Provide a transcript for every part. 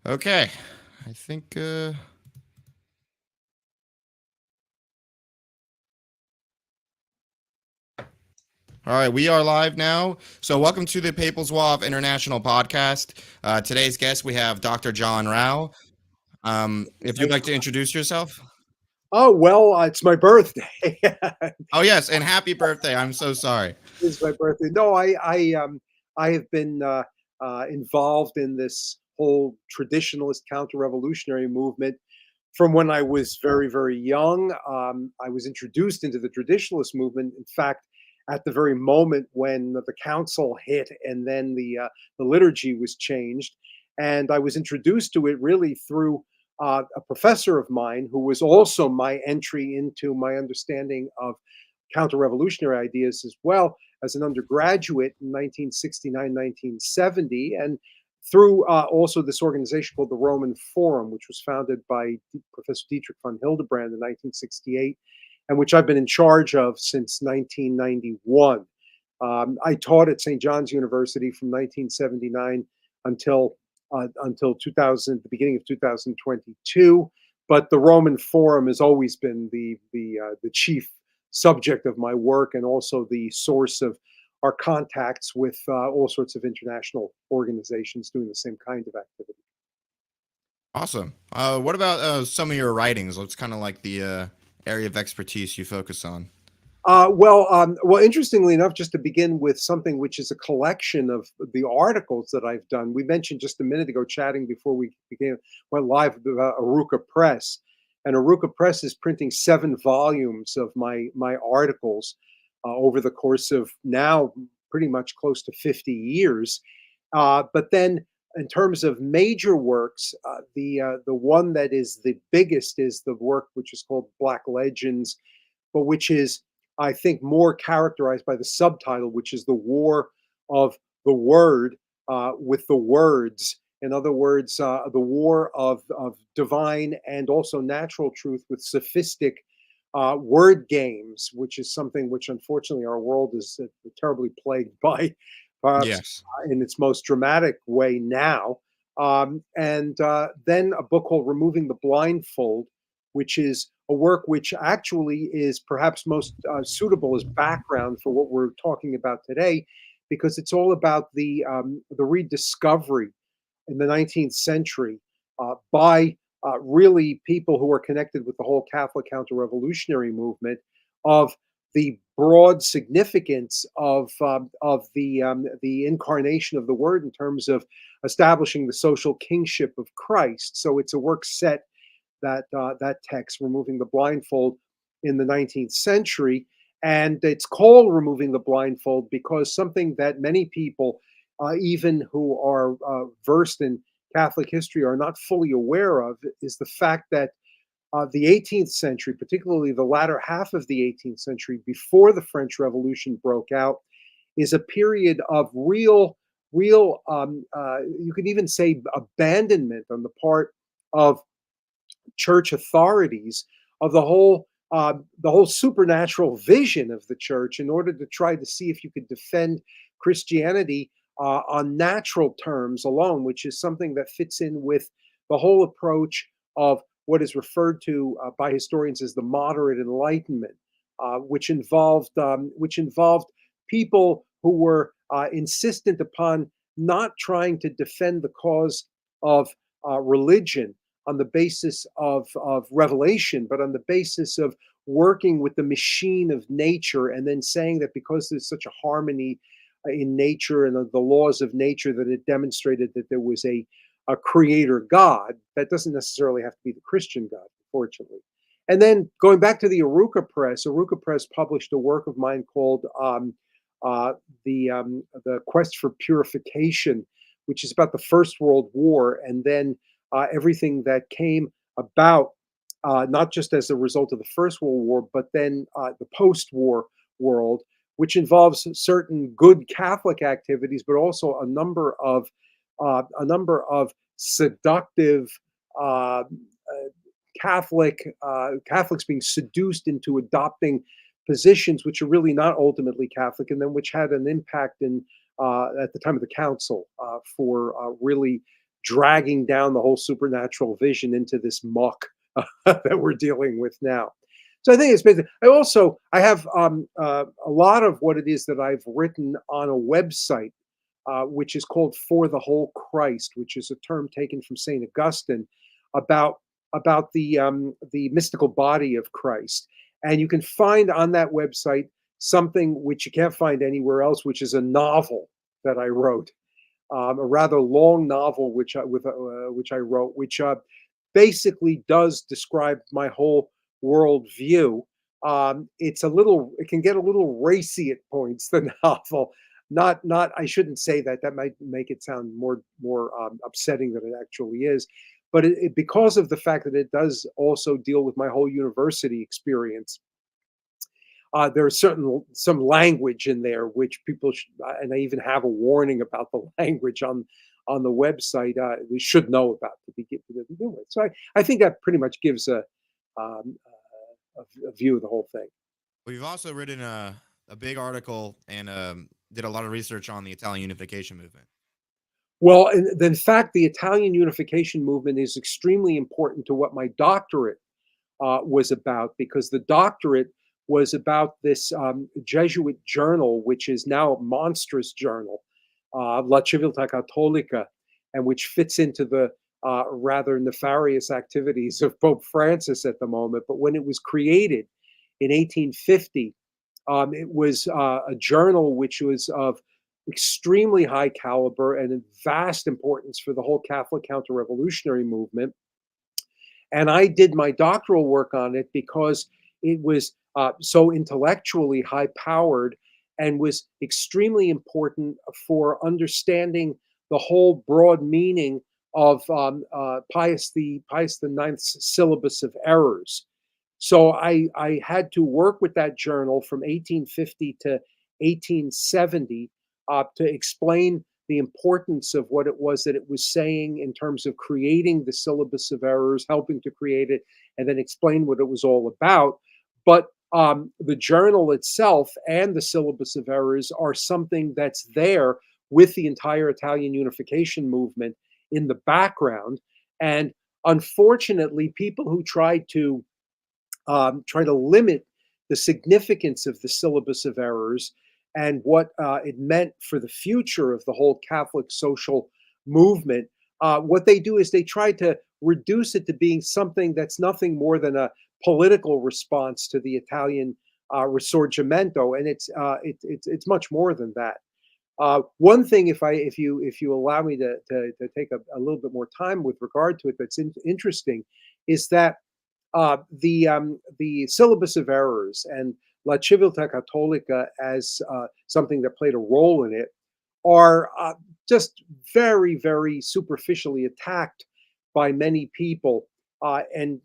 Okay, I think. All right, we are live now. So, welcome to the Papal Zouave International Podcast. Today's guest, we have Dr. John Rao. If you'd like to introduce yourself. Oh, well, it's my birthday. Oh, yes, and happy birthday. I'm so sorry. It's my birthday. No, I have been involved in this whole traditionalist counter-revolutionary movement from when I was very, very young. I was introduced into the traditionalist movement, in fact, at the very moment when the council hit and then the liturgy was changed. And I was introduced to it really through a professor of mine who was also my entry into my understanding of counter-revolutionary ideas as well as an undergraduate in 1969, 1970, and through also this organization called the Roman Forum, which was founded by Professor Dietrich von Hildebrand in 1968, and which I've been in charge of since 1991. I taught at St. John's University from 1979 until 2000, the beginning of 2022. But the Roman Forum has always been the chief subject of my work and also the source of our contacts with all sorts of international organizations doing the same kind of activity. Awesome. What about some of your writings? What's kind of like the area of expertise you focus on? Well, interestingly enough, just to begin with something which is a collection of the articles that I've done. We mentioned just a minute ago, chatting before we went live, about Aruka Press, and Aruka Press is printing 7 volumes of my articles over the course of now pretty much close to 50 years. But then, in terms of major works, the one that is the biggest is the work which is called Black Legends, but which is, I think, more characterized by the subtitle, which is the war of the word with the words. In other words, the war of divine and also natural truth with sophistic word games, which is something which unfortunately our world is terribly plagued by, perhaps Yes. in its most dramatic way now. And then a book called Removing the Blindfold, which is a work which actually is perhaps most suitable as background for what we're talking about today, because it's all about the rediscovery in the 19th century by really people who are connected with the whole Catholic counter-revolutionary movement of the broad significance of the incarnation of the Word in terms of establishing the social kingship of Christ. So it's a work set that text, Removing the Blindfold, in the 19th century. And it's called Removing the Blindfold because something that many people, even who are versed in Catholic history, are not fully aware of is the fact that the 18th century, particularly the latter half of the 18th century, before the French Revolution broke out, is a period of you could even say, abandonment on the part of church authorities of the whole supernatural vision of the church in order to try to see if you could defend Christianity on natural terms alone, which is something that fits in with the whole approach of what is referred to by historians as the moderate Enlightenment, which involved people who were insistent upon not trying to defend the cause of religion on the basis of revelation, but on the basis of working with the machine of nature, and then saying that because there's such a harmony in nature and the laws of nature, that it demonstrated that there was a creator God. That doesn't necessarily have to be the Christian God, unfortunately. And then going back to the Aruka Press published a work of mine called uh, the Quest for Purification, which is about the First World War, and then everything that came about, not just as a result of the First World War, but then the post-war world, which involves certain good Catholic activities, but also a number of seductive uh, Catholics being seduced into adopting positions which are really not ultimately Catholic, and then which had an impact in at the time of the council for really dragging down the whole supernatural vision into this muck that we're dealing with now. So I think it's basically. I have a lot of what it is that I've written on a website, which is called "For the Whole Christ," which is a term taken from Saint Augustine about the mystical body of Christ. And you can find on that website something which you can't find anywhere else, which is a novel that I wrote, a rather long novel which I wrote, which basically does describe my whole world view. It can get a little racy at points. The novel, not. I shouldn't say that. That might make it sound more upsetting than it actually is. But because of the fact that it does also deal with my whole university experience, there's some language in there which people and I even have a warning about the language on the website. We should know about to begin with. So I think that pretty much gives um, a view of the whole thing. Well, you've also written a big article and did a lot of research on the Italian unification movement. Well, in fact, the Italian unification movement is extremely important to what my doctorate was about, because the doctorate was about this Jesuit journal, which is now a monstrous journal, La Civiltà Cattolica, and which fits into the rather nefarious activities of Pope Francis at the moment. But when it was created in 1850, it was a journal which was of extremely high caliber and vast importance for the whole Catholic counter-revolutionary movement. And I did my doctoral work on it because it was so intellectually high powered and was extremely important for understanding the whole broad meaning of Pius the Ninth's syllabus of errors. So I had to work with that journal from 1850 to 1870 to explain the importance of what it was that it was saying in terms of creating the syllabus of errors, helping to create it, and then explain what it was all about. But the journal itself and the syllabus of errors are something that's there with the entire Italian unification movement in the background. And unfortunately, people who try to limit the significance of the syllabus of errors and what it meant for the future of the whole Catholic social movement, what they do is they try to reduce it to being something that's nothing more than a political response to the Italian Risorgimento, and it's much more than that. One thing, if you allow me to take a little bit more time with regard to it, that's interesting, is that the syllabus of errors and La Civiltà Cattolica as something that played a role in it are just very, very superficially attacked by many people, and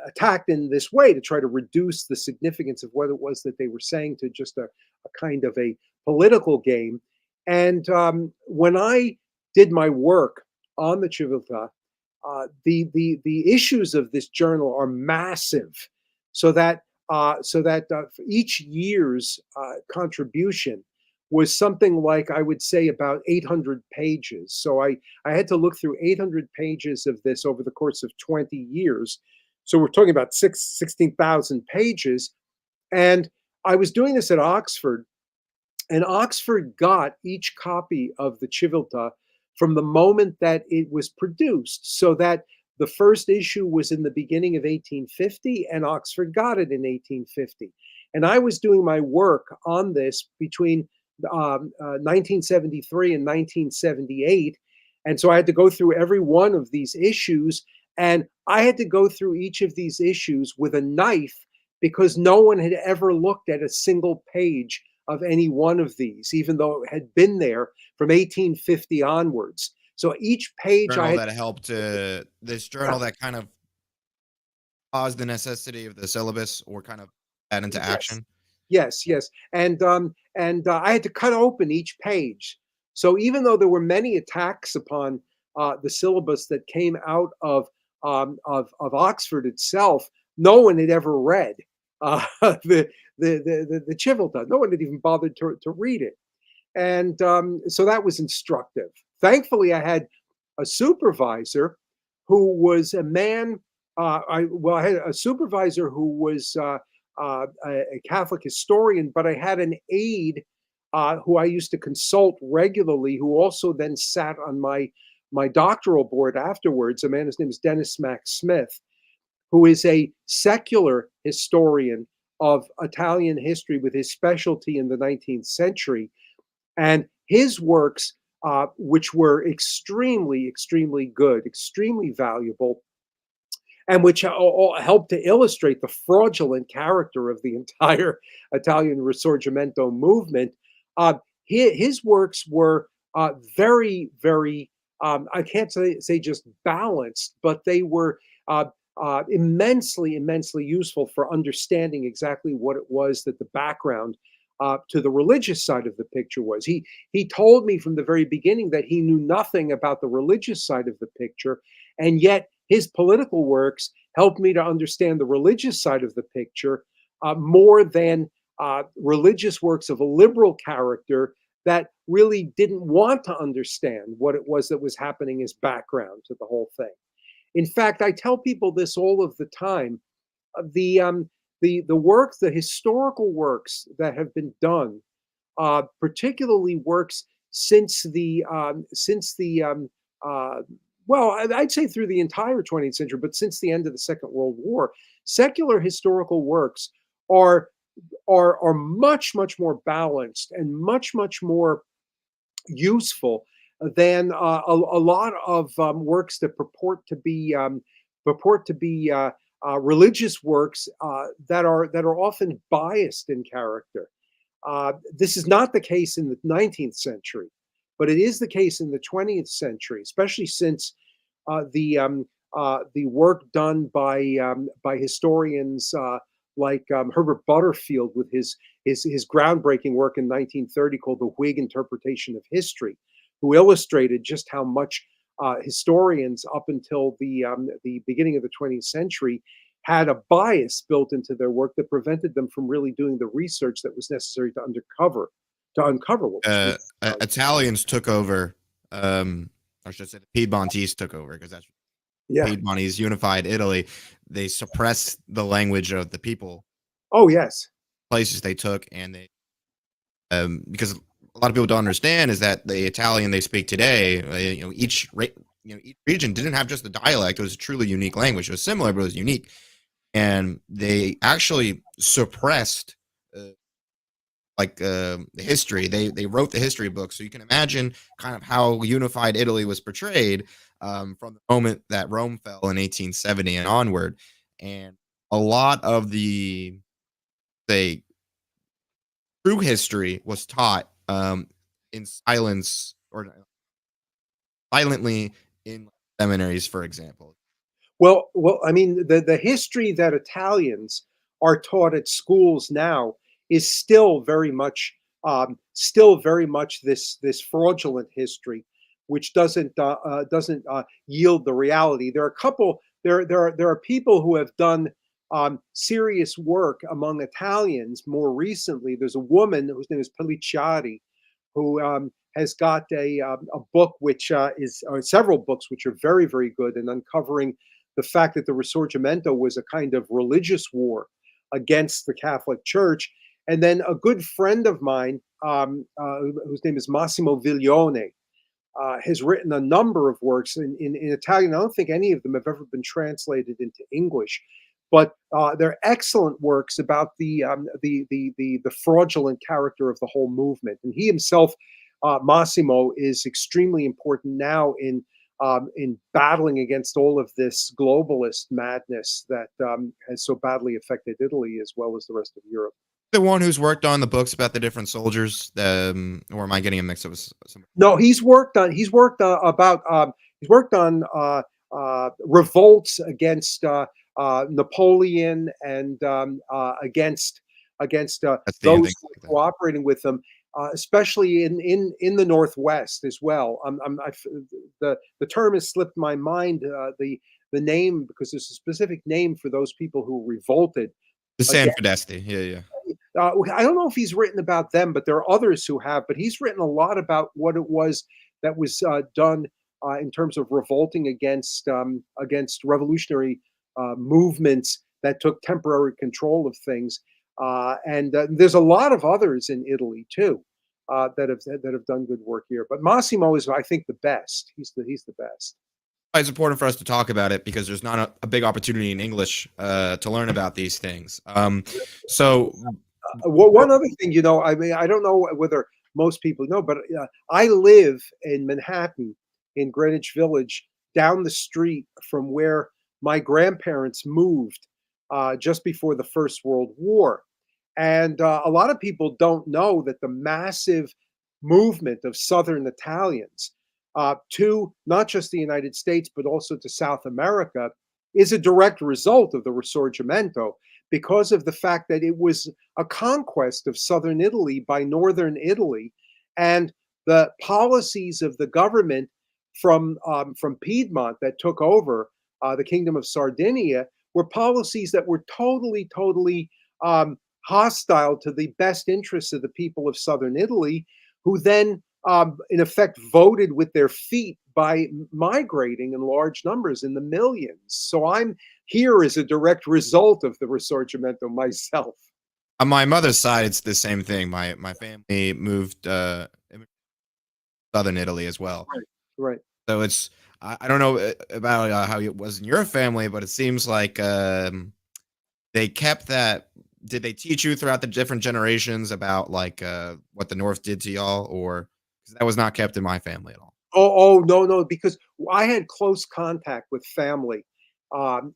attacked in this way to try to reduce the significance of what it was that they were saying to just a kind of a political game. And when I did my work on the Civiltà, the issues of this journal are massive, so that each year's contribution was something like, I would say, about 800 pages. So I had to look through 800 pages of this over the course of 20 years. So we're talking about 16,000 pages. And I was doing this at Oxford, and Oxford got each copy of the Civiltà from the moment that it was produced, so that the first issue was in the beginning of 1850, and Oxford got it in 1850. And I was doing my work on this between 1973 and 1978. And so I had to go through every one of these issues, and I had to go through each of these issues with a knife, because no one had ever looked at a single page of any one of these, even though it had been there from 1850 onwards. So each page That helped this journal that kind of caused the necessity of the syllabus, or kind of that into action. Yes. And I had to cut open each page. So even though there were many attacks upon the syllabus that came out of Oxford itself, no one had ever read the Civiltà. No one had even bothered to read it. And so that was instructive. Thankfully, I had a supervisor who was a man. I had a supervisor who was a Catholic historian, but I had an aide who I used to consult regularly, who also then sat on my doctoral board afterwards. A man, his name is Dennis Mack Smith, who is a secular historian of Italian history with his specialty in the 19th century. And his works, which were extremely, extremely good, extremely valuable, and which helped to illustrate the fraudulent character of the entire Italian Risorgimento movement. Uh, his works were very, very, I can't say just balanced, but they were immensely, immensely useful for understanding exactly what it was that the background to the religious side of the picture was. He told me from the very beginning that he knew nothing about the religious side of the picture, and yet his political works helped me to understand the religious side of the picture more than religious works of a liberal character that really didn't want to understand what it was that was happening as background to the whole thing. In fact, I tell people this all of the time. The work, the historical works that have been done, particularly works since the well, I'd say through the entire 20th century, but since the end of the Second World War, secular historical works are are much more balanced and much more useful than a lot of works that purport to be religious works that are often biased in character. This is not the case in the 19th century, but it is the case in the 20th century, especially since the work done by historians like Herbert Butterfield with his groundbreaking work in 1930 called The Whig Interpretation of History, who illustrated just how much historians up until the beginning of the 20th century had a bias built into their work that prevented them from really doing the research that was necessary to uncover what was really Italians took over, or should I say the Piedmontese took over, because that's yeah. Piedmontese unified Italy. They suppressed the language of the people, Oh yes. places they took, and they because a lot of people don't understand is that the Italian they speak today, each each region didn't have just a dialect; it was a truly unique language. It was similar, but it was unique, and they actually suppressed the history. They wrote the history book, so you can imagine kind of how unified Italy was portrayed from the moment that Rome fell in 1870 and onward. And a lot of the say true history was taught in silence or silently in seminaries, for example. Well, I mean, the history that Italians are taught at schools now is still very much this fraudulent history, which doesn't yield the reality. There are a couple. There are people who have done serious work among Italians more recently. There's a woman whose name is Pellicciari, who has got a book which is or several books which are very good in uncovering the fact that the Risorgimento was a kind of religious war against the Catholic Church. And then a good friend of mine, whose name is Massimo Viglione, has written a number of works in Italian. I don't think any of them have ever been translated into English, but they're excellent works about the fraudulent character of the whole movement. And he himself, Massimo, is extremely important now in battling against all of this globalist madness that has so badly affected Italy as well as the rest of Europe. The one who's worked on the books about the different soldiers, or am I getting a mix up with somebody? No, he's worked on revolts against Napoleon and against That's the those ending. who were cooperating with them, especially in the Northwest as well. The term has slipped my mind. The name, because there's a specific name for those people who revolted. The San Fidesti. Yeah. I don't know if he's written about them, but there are others who have. But he's written a lot about what it was that was done in terms of revolting against revolutionary movements that took temporary control of things. And there's a lot of others in Italy too that have done good work here. But Massimo is, I think, the best. He's the best. It's important for us to talk about it because there's not a big opportunity in English to learn about these things. So, Well, one other thing, I mean, I don't know whether most people know, but I live in Manhattan, in Greenwich Village, down the street from where my grandparents moved just before the First World War. And a lot of people don't know that the massive movement of Southern Italians to not just the United States, but also to South America is a direct result of the Risorgimento because of the fact that it was a conquest of southern Italy by northern Italy, and the policies of the government from Piedmont that took over the Kingdom of Sardinia were policies that were totally hostile to the best interests of the people of southern Italy, who then in effect voted with their feet by migrating in large numbers in the millions. So I'm here as a direct result of the Risorgimento myself. on my mother's side, it's the same thing. My family moved southern Italy as well. Right, right. So it's I don't know about how it was in your family, but it seems like they kept that. Did they teach you throughout the different generations about like what the North did to y'all, or because that was not kept in my family at all? Oh, no, no, because I had close contact with family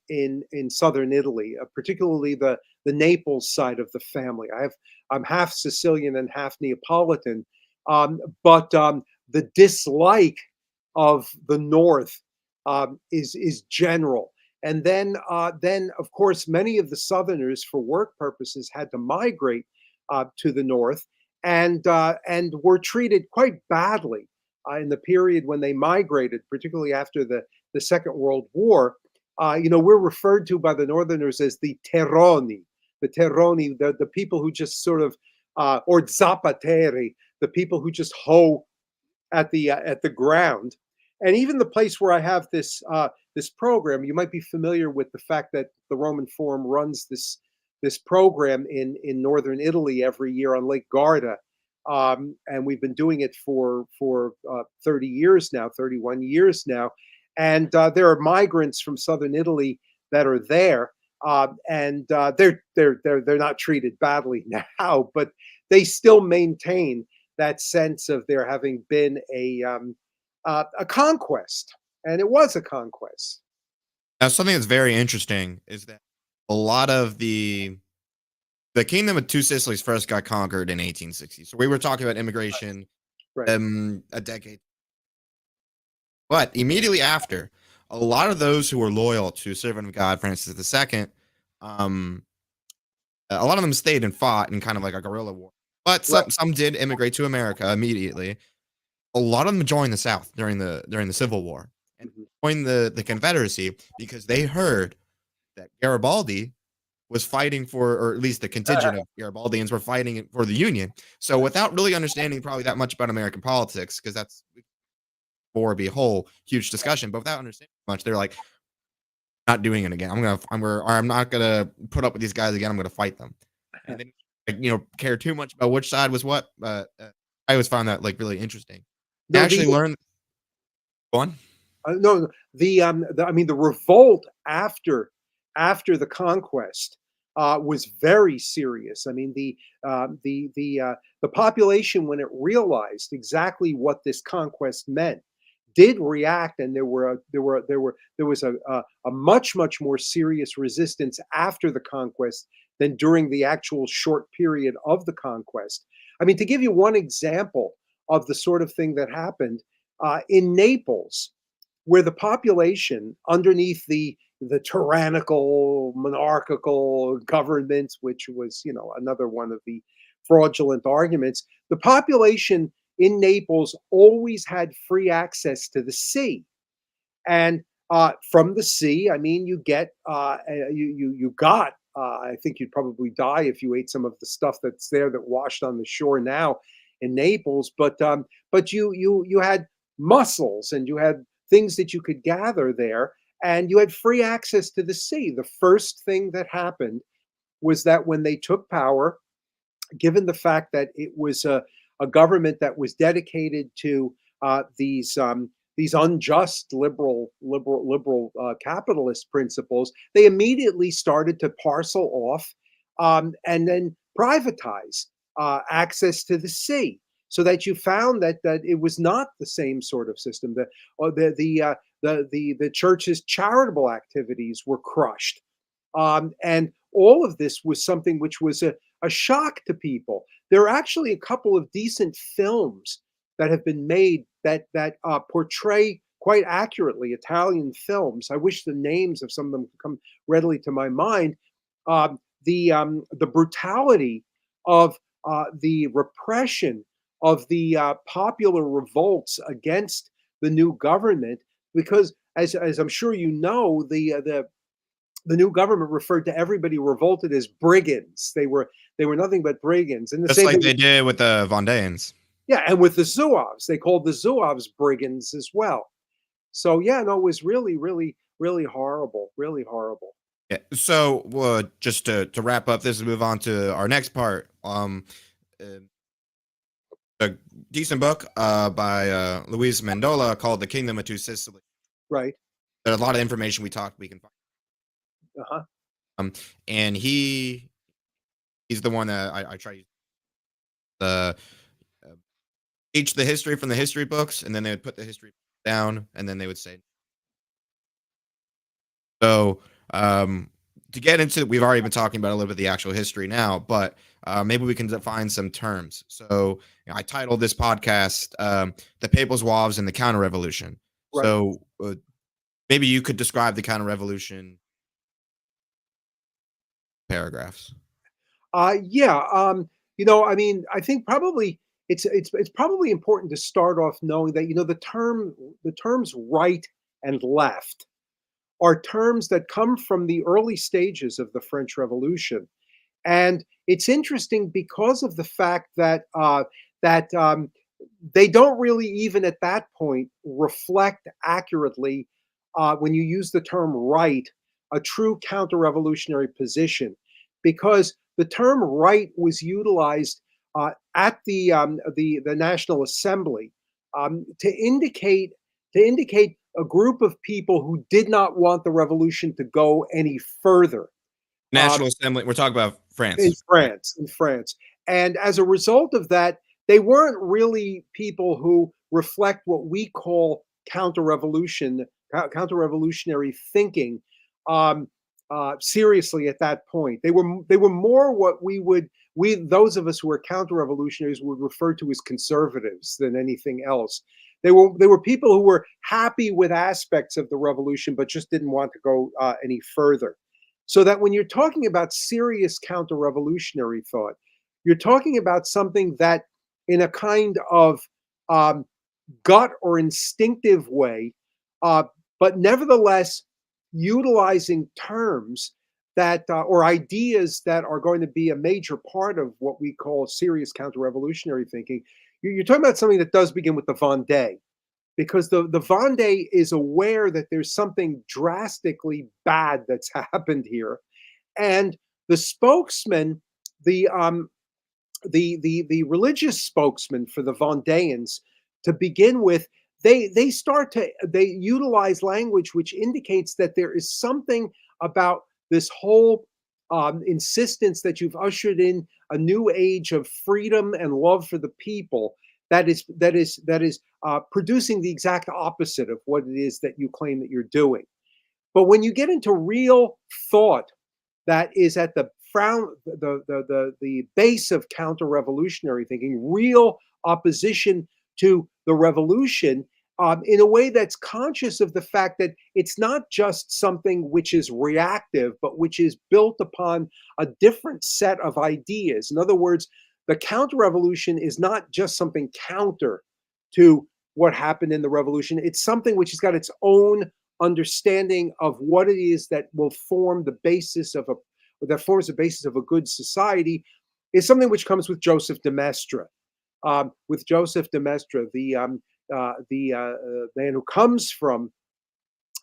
in southern Italy, particularly the Naples side of the family. I'm half Sicilian and half Neapolitan, but the dislike of the North is general. And then of course many of the Southerners, for work purposes, had to migrate to the North, and were treated quite badly in the period when they migrated, particularly after the Second World War. We're referred to by the Northerners as the Terroni, the people who just sort of, or Zappateri, the people who just hoe at the ground. And even the place where I have this program, you might be familiar with the fact that the Roman Forum runs this program in northern Italy every year on Lake Garda. And we've been doing it for 30 years now, 31 years now. And there are migrants from southern Italy that are there, and they're not treated badly now, but they still maintain that sense of there having been a conquest, and it was a conquest. Now, something that's very interesting is that a lot of the Kingdom of Two Sicilies first got conquered in 1860. So we were talking about immigration Right. a decade. But immediately after, a lot of those who were loyal to servant of God, Francis II, um, a lot of them stayed and fought in kind of like a guerrilla war. But Right. some did immigrate to America immediately. A lot of them joined the South during the Civil War and Mhm. joined the Confederacy because they heard that Garibaldi was fighting for, or at least the contingent of Garibaldians were fighting for the Union. So without really understanding probably that much about American politics, because that's for be a whole huge discussion, but without understanding much, they're like, not doing it again. I'm not gonna put up with these guys again. I'm gonna fight them. And then care too much about which side was what. But I always found that like really interesting. I No, actually learned one. no, I mean, the revolt after the conquest was very serious. I mean, the population, when it realized exactly what this conquest meant, did react, and there was a much more serious resistance after the conquest than during the actual short period of the conquest. I mean, to give you one example of the sort of thing that happened in Naples, where the population underneath the tyrannical monarchical governments, which was another one of the fraudulent arguments, the population in Naples always had free access to the sea. And from the sea, I mean, you get you got. I think you'd probably die if you ate some of the stuff that's there that washed on the shore now in Naples. But you had mussels, and you had things that you could gather there, and you had free access to the sea. The first thing that happened was that when they took power, given the fact that it was a government that was dedicated to these unjust liberal capitalist principles, they immediately started to parcel off and then privatize access to the sea, so that you found that it was not the same sort of system. The church's charitable activities were crushed, and all of this was something which was a shock to people. There are actually a couple of decent films that have been made that portray quite accurately Italian films. I wish the names of some of them could come readily to my mind. The brutality of the repression of the popular revolts against the new government, because as I'm sure you know, the new government referred to everybody who revolted as brigands. They were nothing but brigands. And the Just same like thing they did with the Vendeans. yeah, and with the Zouaves, they called the Zouaves brigands as well. So yeah, no, it was really, really, really horrible, really horrible. Yeah. So just to wrap up this and move on to our next part, uh, a decent book by Luis Mendola called "The Kingdom of Two Sicilies." Right. There's a lot of information we can find. Uh-huh. And he's the one that I try to use the teach the history from the history books, and then they would put the history down, and then they would say. So to get into, we've already been talking about a little bit of the actual history now, but maybe we can define some terms. So I titled this podcast "The Papal Zouaves and the Counter-Revolution." Right. So maybe you could describe the Counter-Revolution paragraphs. Yeah. I mean, I think probably it's probably important to start off knowing that the terms right and left are terms that come from the early stages of the French Revolution, and it's interesting because of the fact that they don't really even at that point reflect accurately, when you use the term right, a true counter-revolutionary position, because the term right was utilized at the National Assembly to indicate a group of people who did not want the revolution to go any further. National Assembly. We're talking about In France. France, in France. And as a result of that, they weren't really people who reflect what we call counter-revolutionary thinking seriously at that point. They were more what those of us who are counter-revolutionaries would refer to as conservatives than anything else. They were people who were happy with aspects of the revolution, but just didn't want to go any further. So that when you're talking about serious counter-revolutionary thought, you're talking about something that, in a kind of um, gut or instinctive way, but nevertheless utilizing terms that or ideas that are going to be a major part of what we call serious counter-revolutionary thinking. You're talking about something that does begin with the Vendée, because the Vendée is aware that there's something drastically bad that's happened here, and the spokesman, the religious spokesman for the Vendéans, to begin with, they utilize language which indicates that there is something about this whole insistence that you've ushered in a new age of freedom and love for the people that is producing the exact opposite of what it is that you claim that you're doing. But when you get into real thought that is at the base of counter-revolutionary thinking, real opposition to the revolution, in a way that's conscious of the fact that it's not just something which is reactive, but which is built upon a different set of ideas. In other words, the counter-revolution is not just something counter to what happened in the revolution. It's something which has got its own understanding of what it is that will form the basis of a good society, is something which comes with Joseph de Maistre. With Joseph de Maistre, man who comes from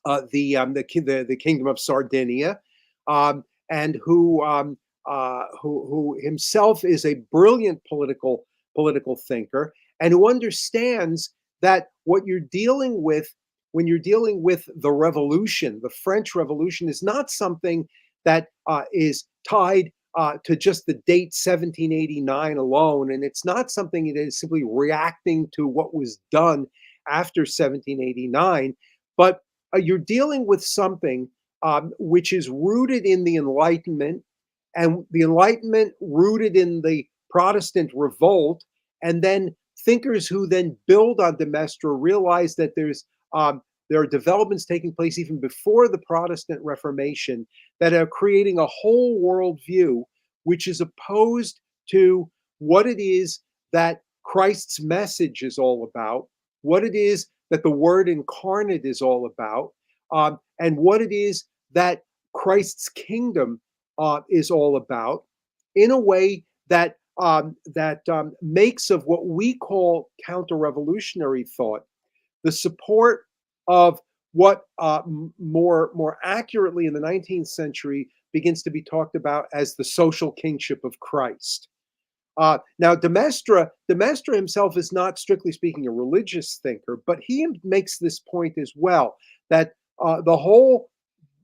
the kingdom of Sardinia, and who himself is a brilliant political thinker, and who understands that what you're dealing with when you're dealing with the revolution, the French Revolution, is not something that is tied to just the date 1789 alone, and it's not something that is simply reacting to what was done after 1789, but you're dealing with something which is rooted in the Enlightenment, and the Enlightenment rooted in the Protestant revolt, and then thinkers who then build on de Maistre realize that there are developments taking place even before the Protestant Reformation that are creating a whole worldview which is opposed to what it is that Christ's message is all about, what it is that the Word incarnate is all about, and what it is that Christ's kingdom is all about, in a way that makes of what we call counter-revolutionary thought the support of what more accurately in the 19th century begins to be talked about as the social kingship of Christ. Now, de Maistre himself is not, strictly speaking, a religious thinker, but he makes this point as well, that the whole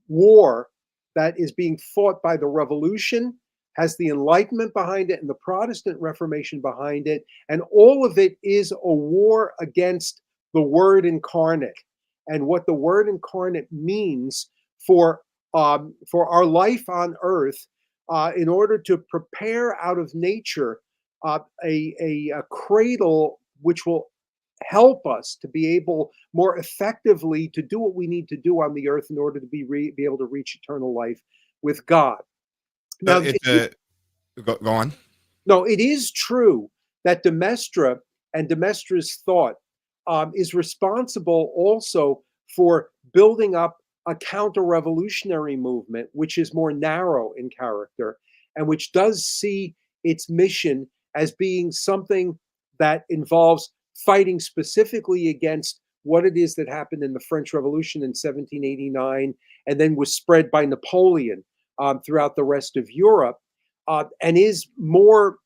war that is being fought by the revolution has the Enlightenment behind it and the Protestant Reformation behind it, and all of it is a war against the Word incarnate and what the Word incarnate means for our life on earth, in order to prepare out of nature a cradle which will help us to be able more effectively to do what we need to do on the earth in order to be able to reach eternal life with God. Now, go on. No, it is true that de Maistre and de Maistre's thought is responsible also for building up a counter-revolutionary movement, which is more narrow in character and which does see its mission as being something that involves fighting specifically against what it is that happened in the French Revolution in 1789 and then was spread by Napoleon throughout the rest of Europe, and is more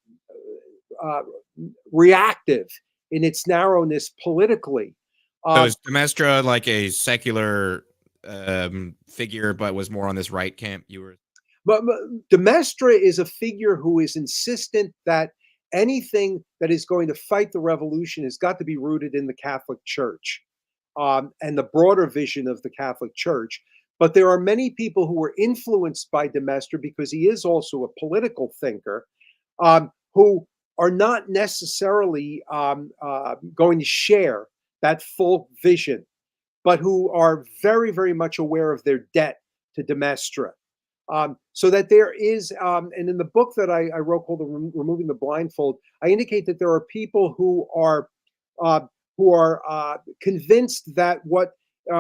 reactive in its narrowness politically. So is de Maistre like a secular figure, but was more on this right camp? But de Maistre is a figure who is insistent that anything that is going to fight the revolution has got to be rooted in the Catholic Church and the broader vision of the Catholic Church. But there are many people who were influenced by de Maistre, because he is also a political thinker, who are not necessarily going to share that full vision, but who are very, very much aware of their debt to de Maistre. So that there is, and in the book that I wrote called Removing the Blindfold, I indicate that there are people who are convinced that what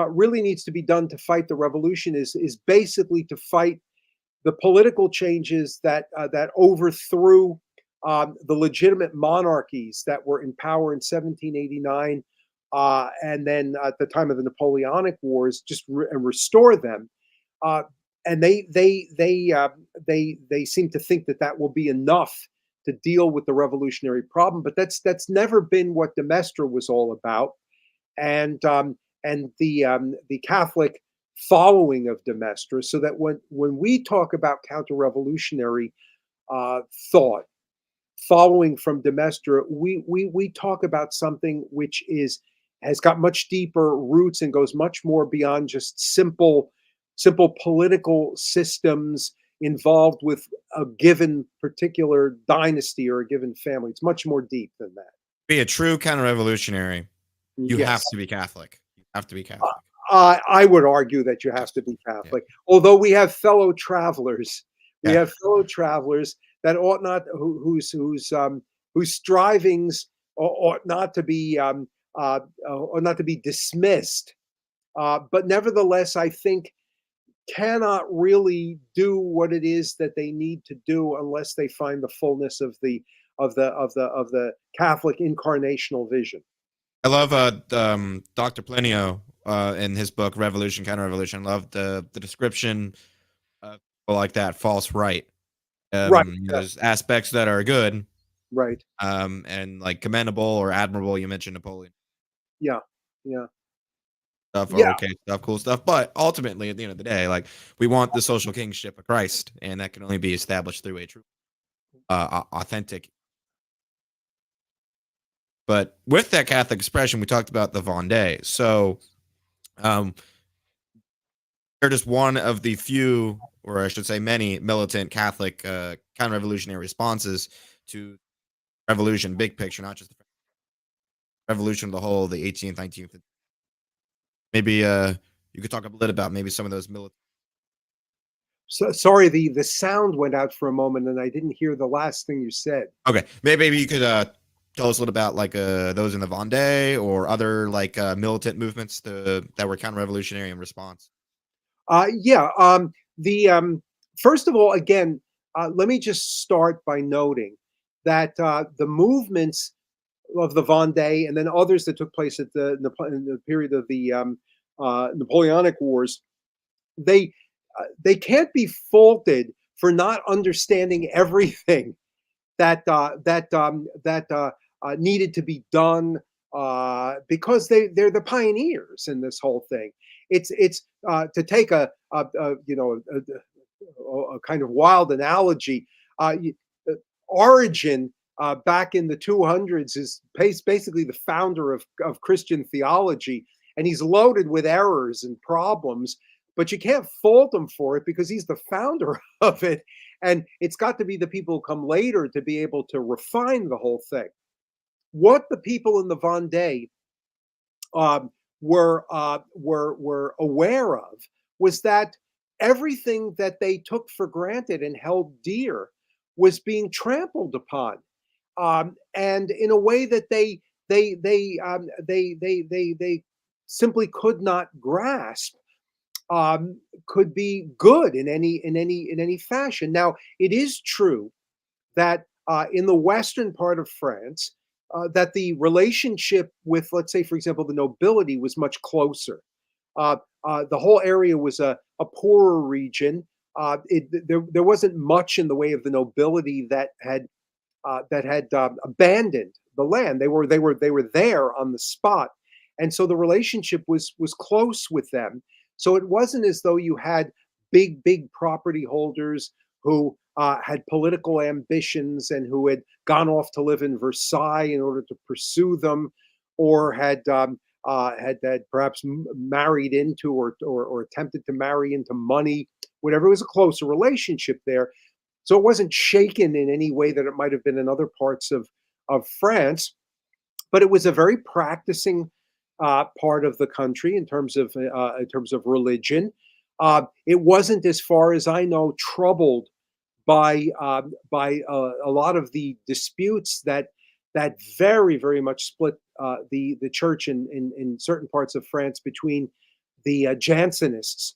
really needs to be done to fight the revolution is basically to fight the political changes that overthrew the legitimate monarchies that were in power in 1789, and then at the time of the Napoleonic Wars, just restore them. And they seem to think that will be enough to deal with the revolutionary problem, but that's never been what de Maistre was all about, and the Catholic following of de Maistre. So that when we talk about counter-revolutionary thought following from de Maistre, we talk about something which has got much deeper roots and goes much more beyond just simple political systems involved with a given particular dynasty or a given family. It's much more deep than that. Be a true counter-revolutionary, you Yes. have to be Catholic. You have to be Catholic. I would argue that you have to be Catholic, although we have fellow travelers. We have fellow travelers that ought not, whose strivings ought not to be dismissed. But nevertheless, I think cannot really do what it is that they need to do unless they find the fullness of the Catholic incarnational vision. I love Dr. Plinio in his book Revolution, CounterRevolution. I love the description of people like that, false right. Right. There's aspects that are good, Right. and like commendable or admirable. You mentioned Napoleon Yeah. Yeah. stuff Yeah. or okay stuff, cool stuff. But ultimately, at the end of the day, like we want the social kingship of Christ, and that can only be established through a true, authentic. But with that Catholic expression, we talked about the Vendée. So um, they're just one of the few, or I should say, many militant Catholic counter-revolutionary responses to revolution, big picture, not just the revolution of the whole, the 18th, 19th. Maybe you could talk a bit about maybe some of those militant. So sorry, the sound went out for a moment, and I didn't hear the last thing you said. Okay, maybe you could tell us a little about like those in the Vendée or other like militant movements that were counter-revolutionary in response. Yeah. The First of all, again, let me just start by noting that the movements of the Vendée and then others that took place at in the period of the Napoleonic Wars, they can't be faulted for not understanding everything that needed to be done because they're the pioneers in this whole thing. It's to take a kind of wild analogy. Uh, Origin back in the 200s is basically the founder of Christian theology, and he's loaded with errors and problems. But you can't fault him for it because he's the founder of it, and it's got to be the people who come later to be able to refine the whole thing. What the people in the Vendée um, were aware of was that everything that they took for granted and held dear was being trampled upon, and in a way that they simply could not grasp, could be good in any fashion. Now, it is true that in the western part of France, that the relationship with, let's say, for example, the nobility was much closer. The whole area was a poorer region. There wasn't much in the way of the nobility that had abandoned the land. They were there on the spot, and so the relationship was close with them. So it wasn't as though you had big property holders who had political ambitions and who had gone off to live in Versailles in order to pursue them, or had perhaps married into or attempted to marry into money. Whatever, it was a closer relationship there. So it wasn't shaken in any way that it might have been in other parts of France, but it was a very practicing part of the country in terms of religion. It wasn't, as far as I know, troubled by a lot of the disputes that very much split the church in certain parts of France between the Jansenists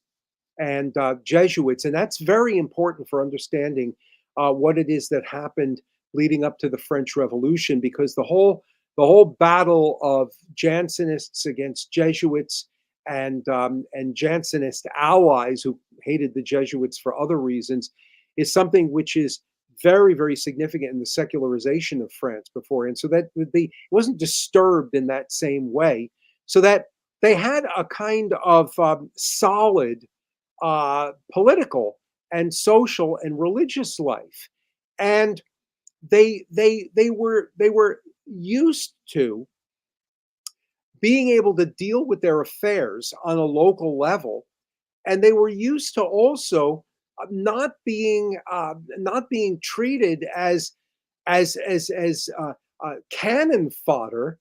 and Jesuits, and that's very important for understanding what it is that happened leading up to the French Revolution, because the whole battle of Jansenists against Jesuits and Jansenist allies who hated the Jesuits for other reasons is something which is very significant in the secularization of France beforehand. So that it wasn't disturbed in that same way. So that they had a kind of solid political and social and religious life, and they were used to being able to deal with their affairs on a local level, and they were used to also not being treated as cannon fodder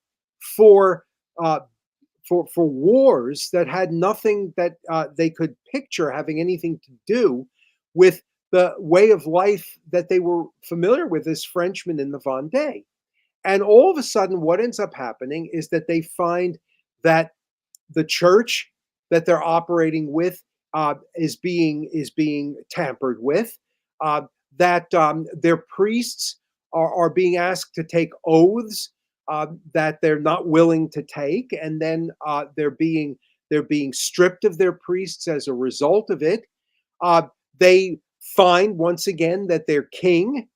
for uh, for wars that had nothing that they could picture having anything to do with the way of life that they were familiar with as Frenchmen in the Vendée. And all of a sudden, what ends up happening is that they find that the church that they're operating with is being tampered with. That their priests are being asked to take oaths that they're not willing to take, and then they're being stripped of their priests as a result of it. Uh, they find once again that their king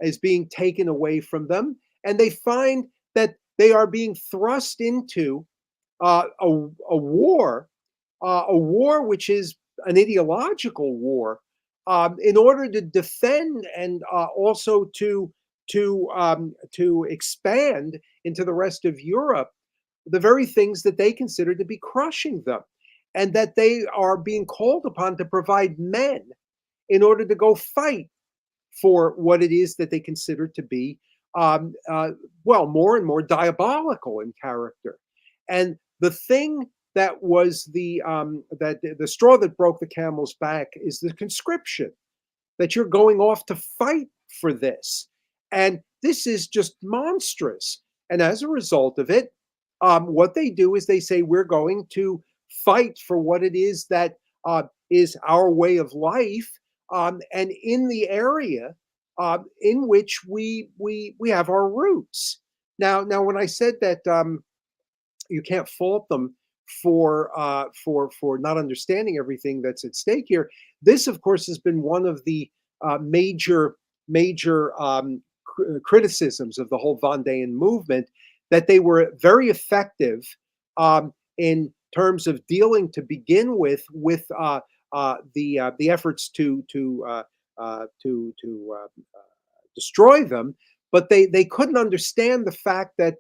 is being taken away from them, and they find that they are being thrust into a war, a war which is an ideological war, in order to defend and also to expand into the rest of Europe the very things that they consider to be crushing them, and that they are being called upon to provide men in order to go fight for what it is that they consider to be, um, uh, well, more and more diabolical in character. And the thing that was the straw that broke the camel's back is the conscription, that you're going off to fight for this. And this is just monstrous. And as a result of it, what they do is they say, we're going to fight for what it is that is our way of life, and in the area in which we have our roots. Now, when I said that you can't fault them for not understanding everything that's at stake here, this, of course, has been one of the major criticisms of the whole Vendéan movement, that they were very effective in terms of dealing to begin with the efforts to destroy them, but they couldn't understand the fact that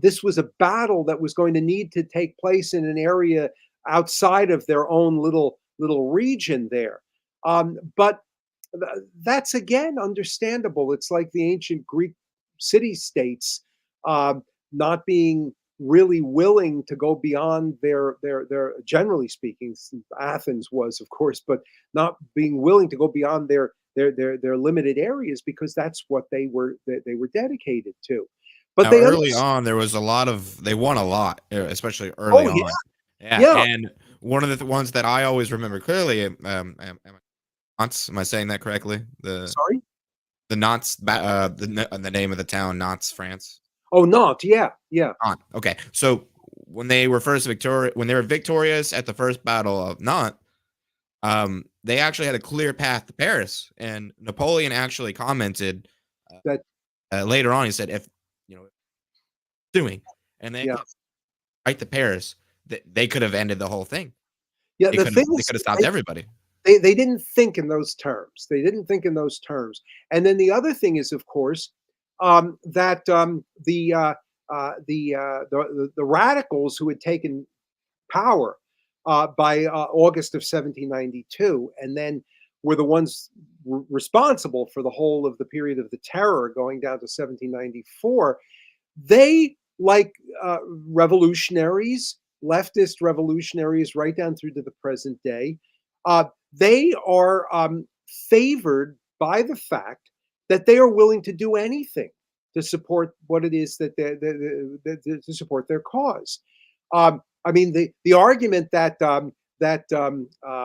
this was a battle that was going to need to take place in an area outside of their own little region there. But that's again understandable. It's like the ancient Greek city-states not being really willing to go beyond their generally speaking, Athens was, of course, but not being willing to go beyond their limited areas, because that's what they were dedicated to. But Now, they early understood. on, there was a lot of they won a lot, especially early Oh yeah, on. Yeah, yeah. and one of the ones that I always remember clearly, am I saying that correctly? Sorry. The Nantes, the name of the town, Nantes, France. Oh, not. Yeah, yeah. Nantes. Okay, so when they were victorious at the first battle of Nantes, they actually had a clear path to Paris, and Napoleon actually commented That. later on. He said, "If you know doing," and they Yeah, kept right to Paris, they could have ended the whole thing. yeah. They The could have thing they is, could have stopped everybody. they didn't think in those terms. They didn't think in those terms. And then the other thing is, of course, that the radicals who had taken power by August of 1792, and then were the ones responsible for the whole of the period of the terror going down to 1794. They, like revolutionaries, leftist revolutionaries, right down through to the present day, they are favored by the fact that they are willing to do anything to support what it is that to support their cause. I mean, the argument that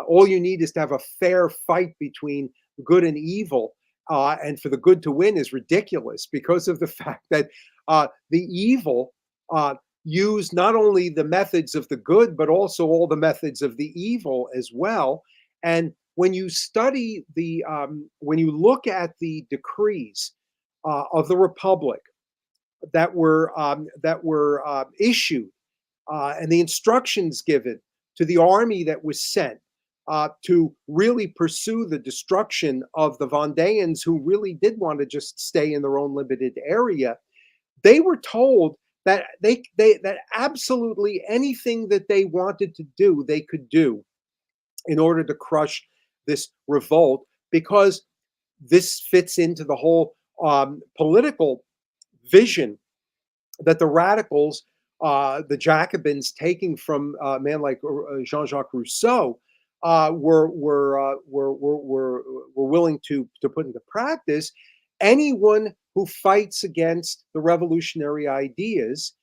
all you need is to have a fair fight between good and evil, and for the good to win, is ridiculous, because of the fact that the evil use not only the methods of the good, but also all the methods of the evil as well. And when you study when you look at the decrees of the Republic that were issued, and the instructions given to the army that was sent to really pursue the destruction of the Vendéans, who really did want to just stay in their own limited area, they were told that that absolutely anything that they wanted to do, they could do in order to crush this revolt, because this fits into the whole political vision that the radicals, the Jacobins, taking from a man like Jean-Jacques Rousseau, were willing to put into practice. Anyone who fights against the revolutionary ideas,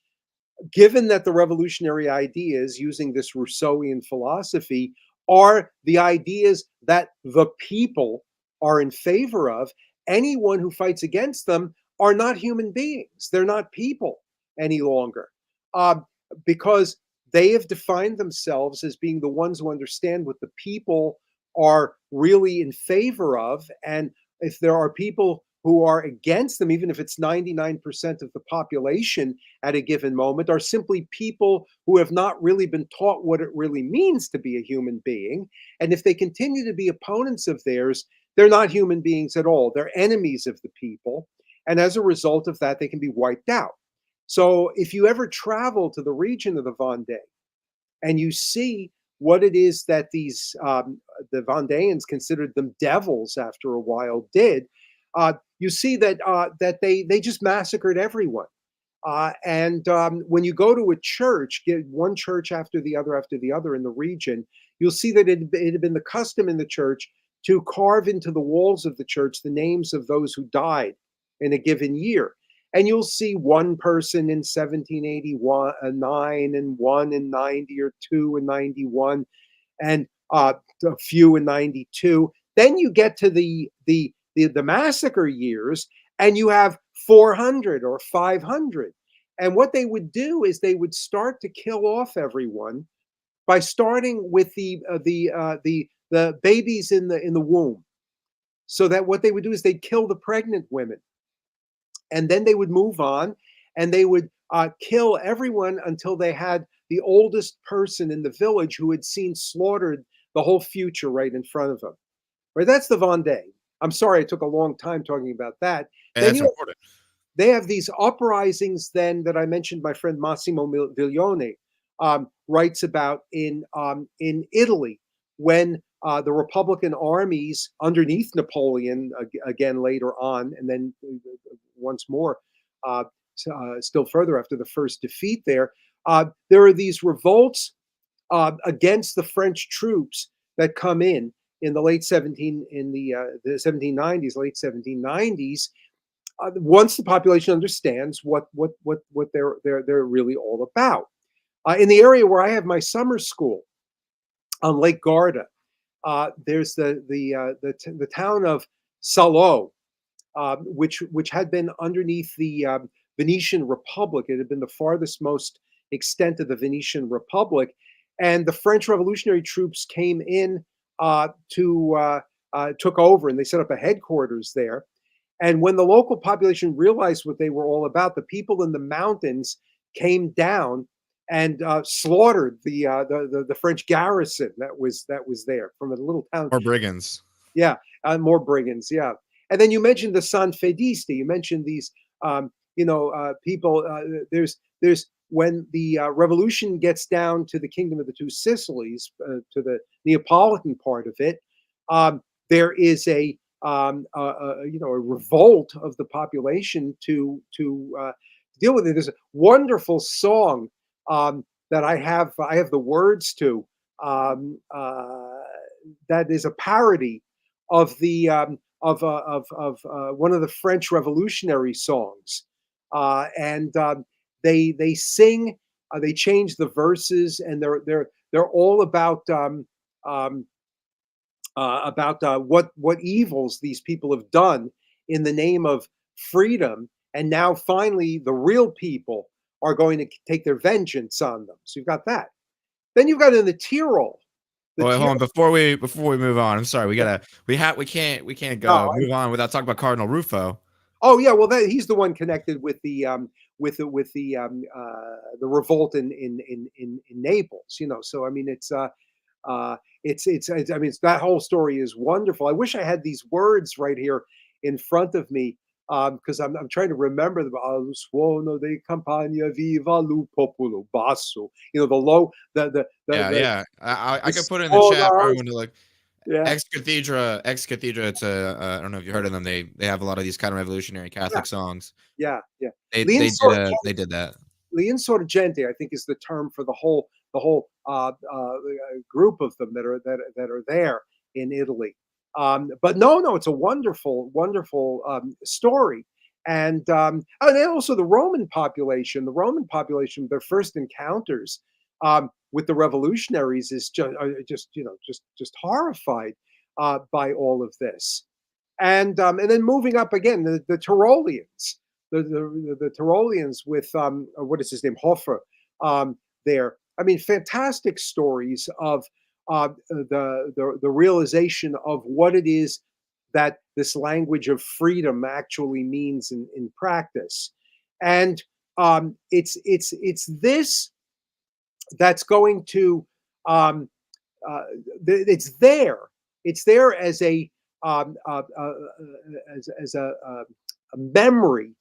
given that the revolutionary ideas, using this Rousseauian philosophy, are the ideas that the people are in favor of, anyone who fights against them are not human beings. They're not people any longer, uh, because they have defined themselves as being the ones who understand what the people are really in favor of. And if there are people who are against them, even if it's 99% of the population at a given moment, are simply people who have not really been taught what it really means to be a human being. And if they continue to be opponents of theirs, they're not human beings at all. They're enemies of the people. And as a result of that, they can be wiped out. So if you ever travel to the region of the Vendée and you see what it is that these the Vendéans considered them devils after a while did, you see that that they just massacred everyone. And when you go to a church, get one church after the other in the region, you'll see that it had been the custom in the church to carve into the walls of the church the names of those who died in a given year. And you'll see one person in 1781, nine, and one in 90, or two in 91, and a few in 92. Then you get to the massacre years, and you have 400 or 500. And what they would do is they would start to kill off everyone by starting with the babies in the womb. So that what they would do is they'd kill the pregnant women, and then they would move on, and they would kill everyone until they had the oldest person in the village who had seen slaughtered the whole future right in front of them. Right, that's the Vendée. I'm sorry, it took a long time talking about that. Yeah, Then that's important. they have these uprisings then that I mentioned. My friend Massimo Viglione writes about in Italy, when the Republican armies underneath Napoleon, again later on, and then once more, still further after the first defeat there are these revolts against the French troops that come in the late 1790s, late 1790s. Once the population understands what they're really all about. In the area where I have my summer school on Lake Garda, there's the town of Salò, which had been underneath the Venetian Republic. It had been the farthest most extent of the Venetian Republic, and the French revolutionary troops came in took over, and they set up a headquarters there. And when the local population realized what they were all about, the people in the mountains came down and slaughtered the French garrison that was there from a little town. Or brigands. Yeah, more brigands. Yeah, and then you mentioned the Sanfedisti. You mentioned these, people. There's when the revolution gets down to the Kingdom of the Two Sicilies, to the Neapolitan part of it, there is a revolt of the population to deal with it. There's a wonderful song that I have the words to, that is a parody of the one of the French revolutionary songs, and they sing, they change the verses, and they're all about what evils these people have done in the name of freedom, and now finally the real people are going to take their vengeance on them. So you've got that. Then you've got in the Tyrol. Oh, wait, hold on, before we move on. I'm sorry, we can't go No, move on without talking about Cardinal Rufo. oh yeah, well he's the one connected with the revolt in Naples. So I mean it's I mean that whole story is wonderful. I wish I had these words right here in front of me, because I'm trying to remember the suono di campagna viva lu popolo basso. The low Yeah. I could put it in the chat for everyone to look. Yeah. Ex Cathedra. It's I don't know if you heard of them. They have a lot of these kind of revolutionary Catholic songs. Yeah. They did that. L'insorgente, I think, is the term for the whole group of them that are there in Italy. But no, it's a wonderful story. And then also the Roman population. Their first encounters with the revolutionaries is just horrified by all of this. And then moving up again, the Tyroleans. the Tyroleans with what is his name, Hofer, there. I mean, fantastic stories of the realization of what it is that this language of freedom actually means in practice, and it's this that's going to um, it's there. It's there as a as a memory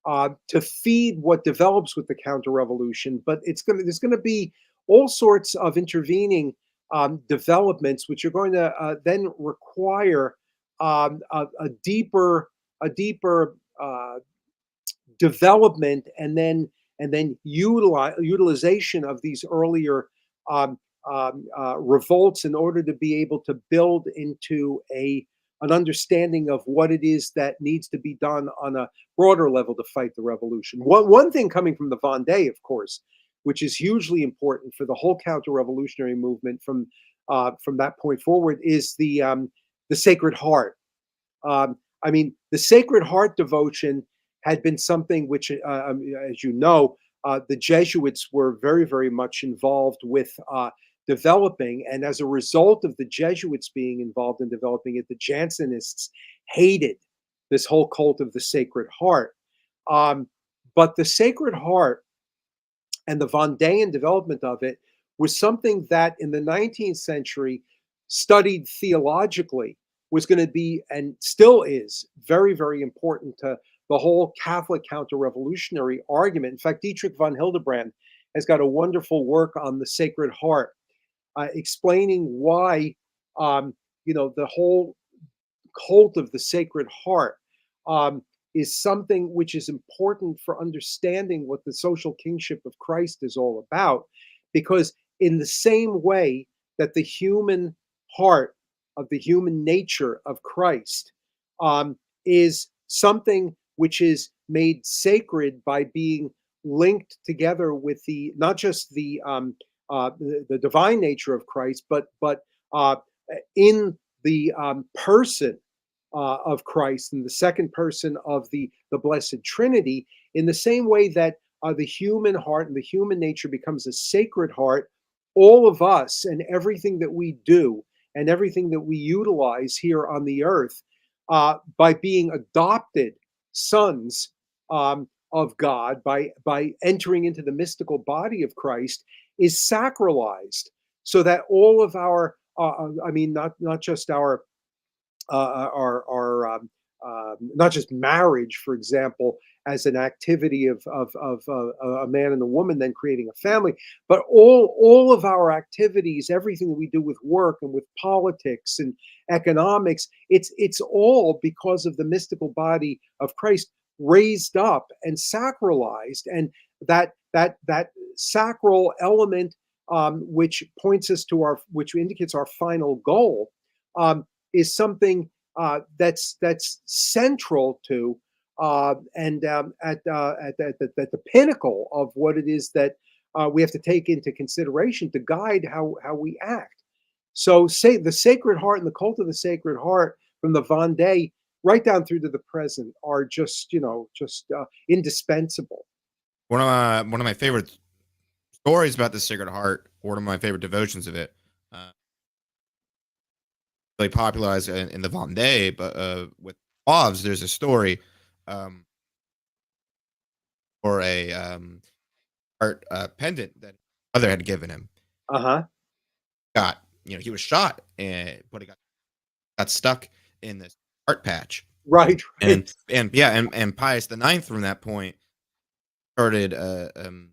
to feed what develops with the counter revolution. But there's going to be all sorts of intervening developments, which are going to then require a deeper development, and then utilization of these earlier um, revolts in order to be able to build into an understanding of what it is that needs to be done on a broader level to fight the revolution. One thing coming from the Vendée, of course, which is hugely important for the whole counter-revolutionary movement from that point forward, is the Sacred Heart. I mean, the Sacred Heart devotion had been something which, as you know, the Jesuits were very, very much involved with developing. And as a result of the Jesuits being involved in developing it, the Jansenists hated this whole cult of the Sacred Heart. But the Sacred Heart and the Vendean development of it was something that in the 19th century, studied theologically, was going to be, and still is, very, very important to the whole Catholic counter-revolutionary argument. In fact, Dietrich von Hildebrand has got a wonderful work on the Sacred Heart, explaining why, the whole cult of the Sacred Heart is something which is important for understanding what the social kingship of Christ is all about. Because in the same way that the human heart of the human nature of Christ is something which is made sacred by being linked together with not just the divine nature of Christ, but in the person of Christ, in the second person of the Blessed Trinity. In the same way that the human heart and the human nature becomes a sacred heart, all of us and everything that we do and everything that we utilize here on the earth, by being adopted sons of God, by entering into the mystical body of Christ, is sacralized, so that all of our, not just our not just marriage, for example, as an activity of a man and a woman then creating a family, but all of our activities, everything that we do with work and with politics and economics, it's all because of the mystical body of Christ raised up and sacralized, and that sacral element, which points us to which indicates our final goal, is something that's central to and at the pinnacle of what it is that we have to take into consideration to guide how we act. So, say the Sacred Heart and the cult of the Sacred Heart, from the Vendée right down through to the present, are just indispensable. One of my favorite stories about the Sacred Heart, one of my favorite devotions of it, really popularized in the Vendée, but with Zouaves, there's a story or a art pendant that his mother had given him. Uh-huh. He was shot, but he got stuck in this heart patch. Right. And Pius IX from that point started and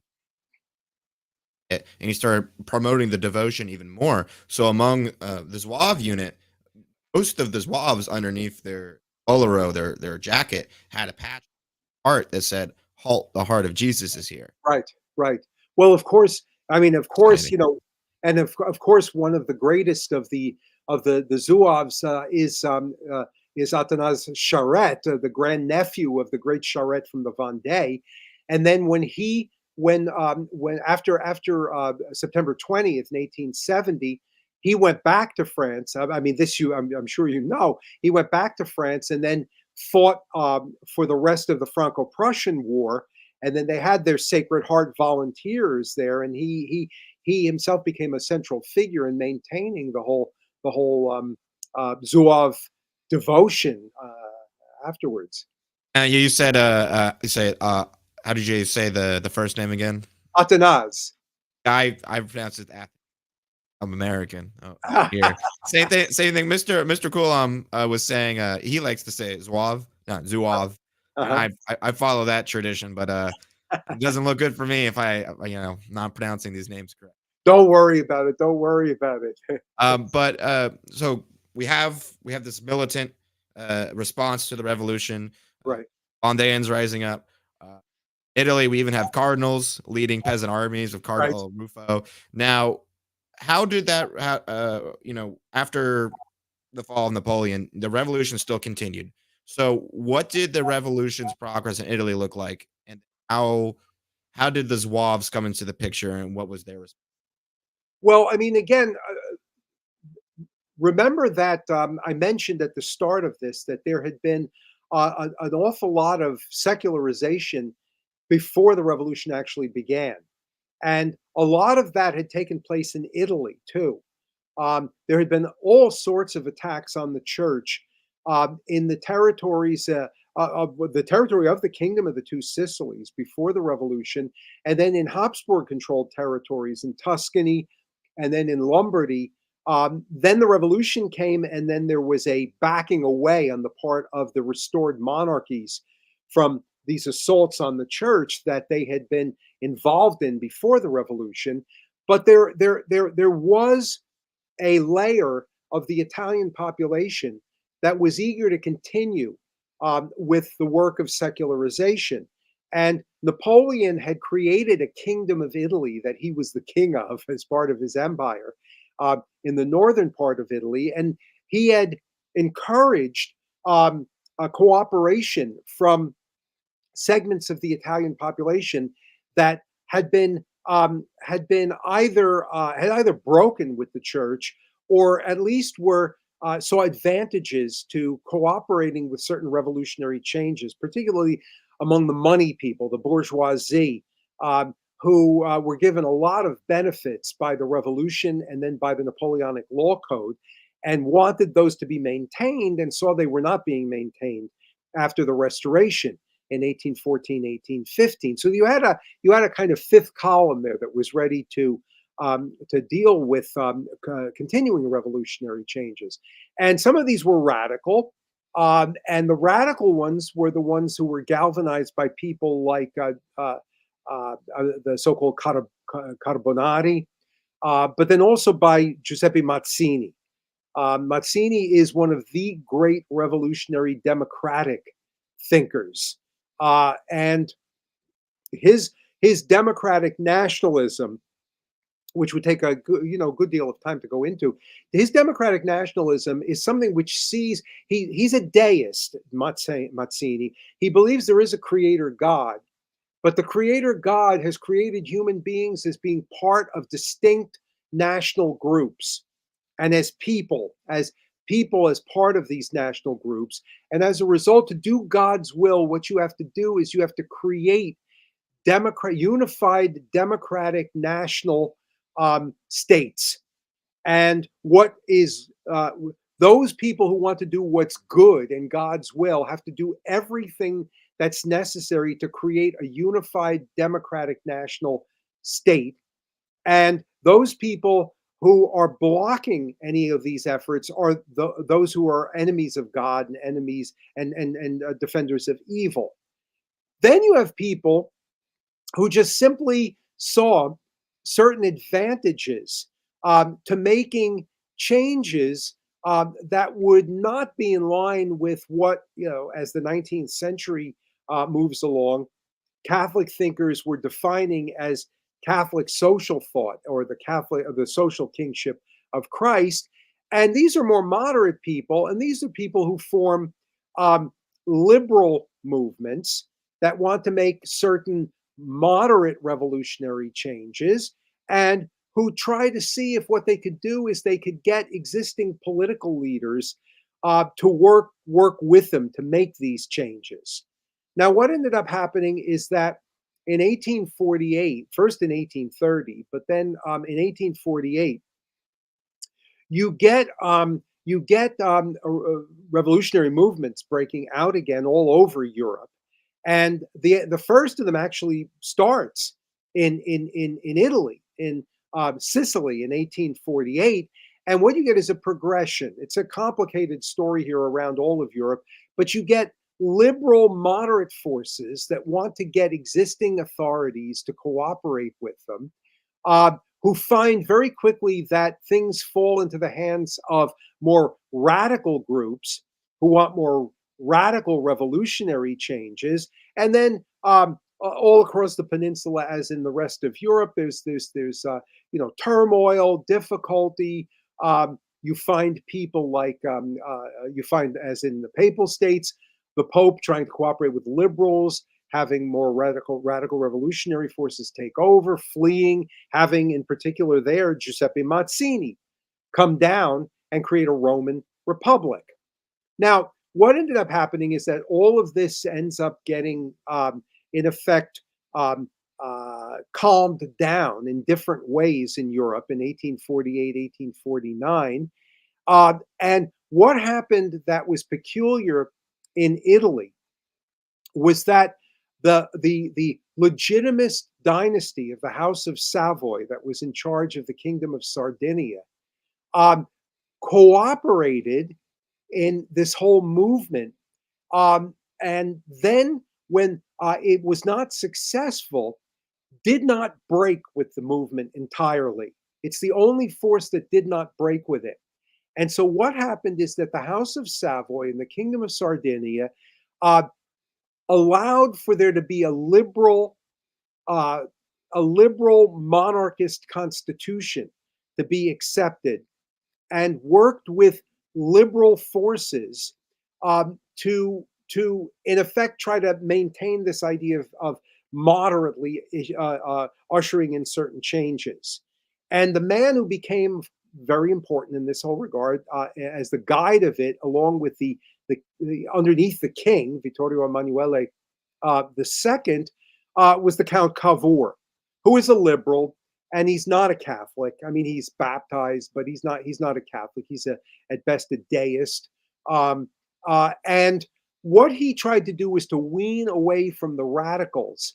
he started promoting the devotion even more. So among the Zouave unit, most of the Zouaves underneath their bolero, their jacket, had a patch heart that said, "Halt, the heart of Jesus is here." Right. Well, of course, and of course, one of the greatest of the Zouaves is Athanase Charette, the grandnephew of the great Charette from the Vendée. And then when after September 20th, in 1870, he went back to France. I'm sure you know, he went back to France and then fought for the rest of the Franco-Prussian War, and then they had their Sacred Heart volunteers there, and he himself became a central figure in maintaining the whole Zouave devotion afterwards. You say how did you say the first name again? Athanase. I pronounced it. I'm American. Oh, here. Same thing. Mr. Cool was saying he likes to say Zouave, not Zouave. And Uh-huh. I follow that tradition, but it doesn't look good for me if I not pronouncing these names correct. Don't worry about it. Don't worry about it. But so we have this militant response to the revolution. Right. Vendeans rising up. Italy, we even have cardinals leading peasant armies of Right. Cardinal Ruffo. Now, how did that? After the fall of Napoleon, the revolution still continued. So, what did the revolution's progress in Italy look like, and how did the Zouaves come into the picture, and what was their response? Well, I mean, again, remember that I mentioned at the start of this that there had been an awful lot of secularization before the revolution actually began. And a lot of that had taken place in Italy too. There had been all sorts of attacks on the church in the territories of the territory of the Kingdom of the Two Sicilies before the revolution, and then in Habsburg-controlled territories in Tuscany, and then in Lombardy. Then the revolution came, and then there was a backing away on the part of the restored monarchies from these assaults on the church that they had been involved in before the revolution. But there was a layer of the Italian population that was eager to continue with the work of secularization. And Napoleon had created a kingdom of Italy that he was the king of as part of his empire in the northern part of Italy. And he had encouraged a cooperation from segments of the Italian population that had been either broken with the church, or at least were saw advantages to cooperating with certain revolutionary changes, particularly among the money people, the bourgeoisie, who were given a lot of benefits by the revolution and then by the Napoleonic Law Code, and wanted those to be maintained, and saw they were not being maintained after the Restoration in 1814, 1815. So you had a kind of fifth column there that was ready to deal with continuing revolutionary changes. And some of these were radical, and the radical ones were the ones who were galvanized by people like the so-called Carbonari, but then also by Giuseppe Mazzini. Mazzini is one of the great revolutionary democratic thinkers, and his democratic nationalism, which would take a good deal of time to go into. His democratic nationalism is something which sees he's a deist, Mazzini. He believes there is a creator God, but the creator God has created human beings as being part of distinct national groups, and as people as part of these national groups. And as a result, to do God's will, what you have to do is you have to create unified democratic national states. And what is those people who want to do what's good in God's will have to do everything that's necessary to create a unified democratic national state. And those people who are blocking any of these efforts are those who are enemies of God and enemies and defenders of evil. Then you have people who just simply saw certain advantages to making changes that would not be in line with what, as the 19th century moves along, Catholic thinkers were defining as Catholic social thought, or the social kingship of Christ. And these are more moderate people, and these are people who form liberal movements that want to make certain moderate revolutionary changes, and who try to see if what they could do is they could get existing political leaders to work with them to make these changes. Now, what ended up happening is that in 1848, first in 1830, but then in 1848, you get revolutionary movements breaking out again all over Europe, and the first of them actually starts in Italy, in Sicily in 1848. And what you get is a progression. It's a complicated story here around all of Europe, but you get liberal moderate forces that want to get existing authorities to cooperate with them, uh, who find very quickly that things fall into the hands of more radical groups who want more radical revolutionary changes. And then all across the peninsula, as in the rest of Europe, there's turmoil, difficulty. You find people like you find, as in the Papal States, the Pope trying to cooperate with liberals, having more radical revolutionary forces take over, fleeing, having in particular there Giuseppe Mazzini come down and create a Roman Republic. Now, what ended up happening is that all of this ends up getting, in effect, calmed down in different ways in Europe in 1848, 1849. And what happened that was peculiar in Italy was that the legitimist dynasty of the House of Savoy that was in charge of the Kingdom of Sardinia cooperated in this whole movement. And then when it was not successful, did not break with the movement entirely. It's the only force that did not break with it. And so what happened is that the House of Savoy and the Kingdom of Sardinia uh, allowed for there to be uh, a liberal monarchist constitution to be accepted, and worked with liberal forces to in effect try to maintain this idea of moderately ushering in certain changes. And the man who became very important in this whole regard as the guide of it, along with the underneath the king, Vittorio Emanuele the second, was the Count Cavour, who is a liberal, and he's not a Catholic. I mean, he's baptized, but he's not a Catholic. He's at best a deist. And what he tried to do was to wean away from the radicals,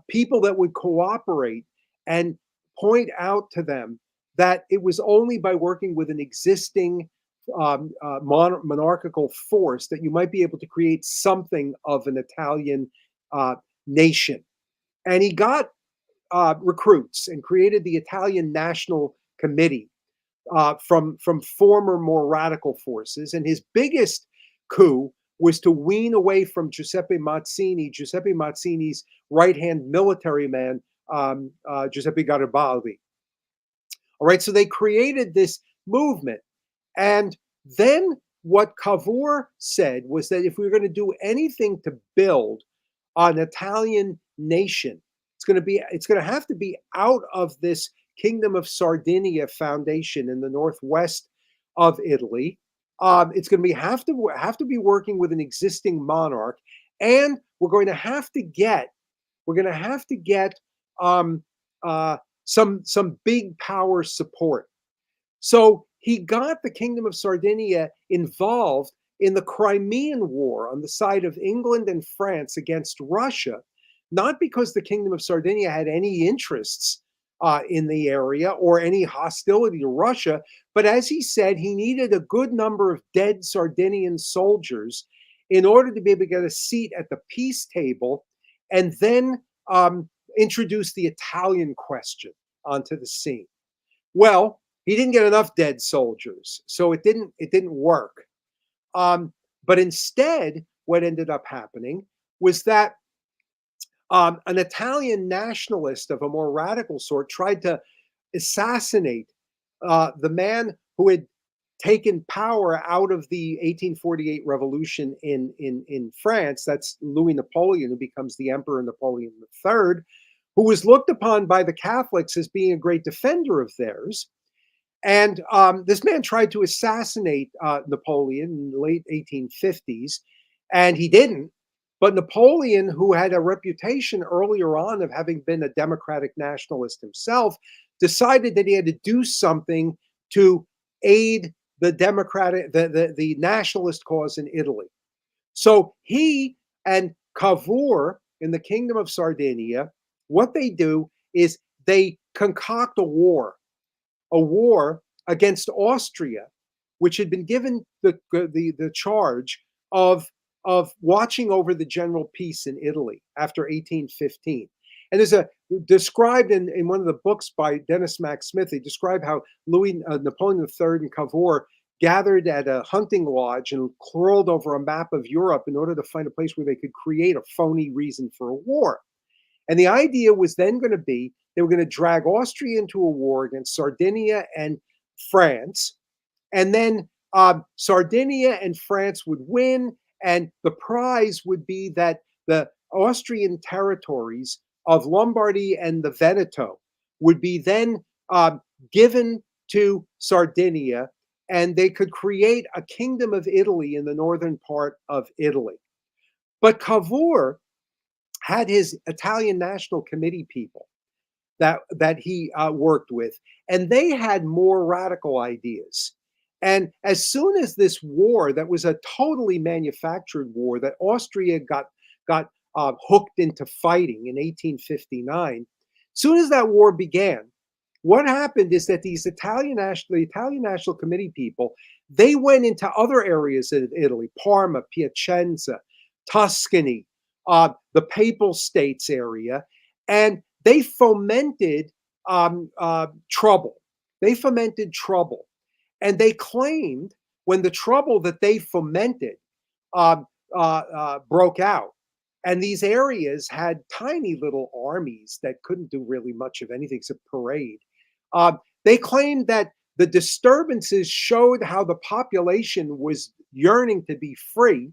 people that would cooperate, and point out to them that it was only by working with an existing monarchical force that you might be able to create something of an Italian nation. And he got recruits and created the Italian National Committee from former more radical forces. And his biggest coup was to wean away from Giuseppe Mazzini's right-hand military man, Giuseppe Garibaldi. All right, so they created this movement. And then what Cavour said was that if we were going to do anything to build an Italian nation, it's going to have to be out of this Kingdom of Sardinia foundation in the northwest of Italy. It's going to have to be working with an existing monarch, and we're going to have to get some big power support. So he got the Kingdom of Sardinia involved in the Crimean War on the side of England and France against Russia, not because the Kingdom of Sardinia had any interests in the area or any hostility to Russia, but as he said, he needed a good number of dead Sardinian soldiers in order to be able to get a seat at the peace table, and then introduce the Italian question onto the scene. Well, he didn't get enough dead soldiers, so it didn't work. But instead, what ended up happening was that an Italian nationalist of a more radical sort tried to assassinate the man who had taken power out of the 1848 revolution in France. That's Louis Napoleon, who becomes the Emperor Napoleon III, who was looked upon by the Catholics as being a great defender of theirs. And this man tried to assassinate Napoleon in the late 1850s, and he didn't. But Napoleon, who had a reputation earlier on of having been a democratic nationalist himself, decided that he had to do something to aid the nationalist cause in Italy. So he and Cavour in the Kingdom of Sardinia, what they do is they concoct a war against Austria, which had been given the charge of watching over the general peace in Italy after 1815. And there's a described in one of the books by Dennis Mack Smith. They describe how Napoleon III and Cavour gathered at a hunting lodge and crawled over a map of Europe in order to find a place where they could create a phony reason for a war. And the idea was then going to be they were going to drag Austria into a war against Sardinia and France. And then Sardinia and France would win. And the prize would be that the Austrian territories of Lombardy and the Veneto would be then given to Sardinia, and they could create a kingdom of Italy in the northern part of Italy. But Cavour had his Italian National Committee people that he worked with, and they had more radical ideas. And as soon as this war, that was a totally manufactured war that Austria got hooked into fighting in 1859, soon as that war began, what happened is that the Italian National Committee people, they went into other areas of Italy, Parma, Piacenza, Tuscany, the Papal States area, and they fomented trouble. They fomented trouble. And they claimed when the trouble that they fomented broke out, and these areas had tiny little armies that couldn't do really much of anything except parade, they claimed that the disturbances showed how the population was yearning to be free.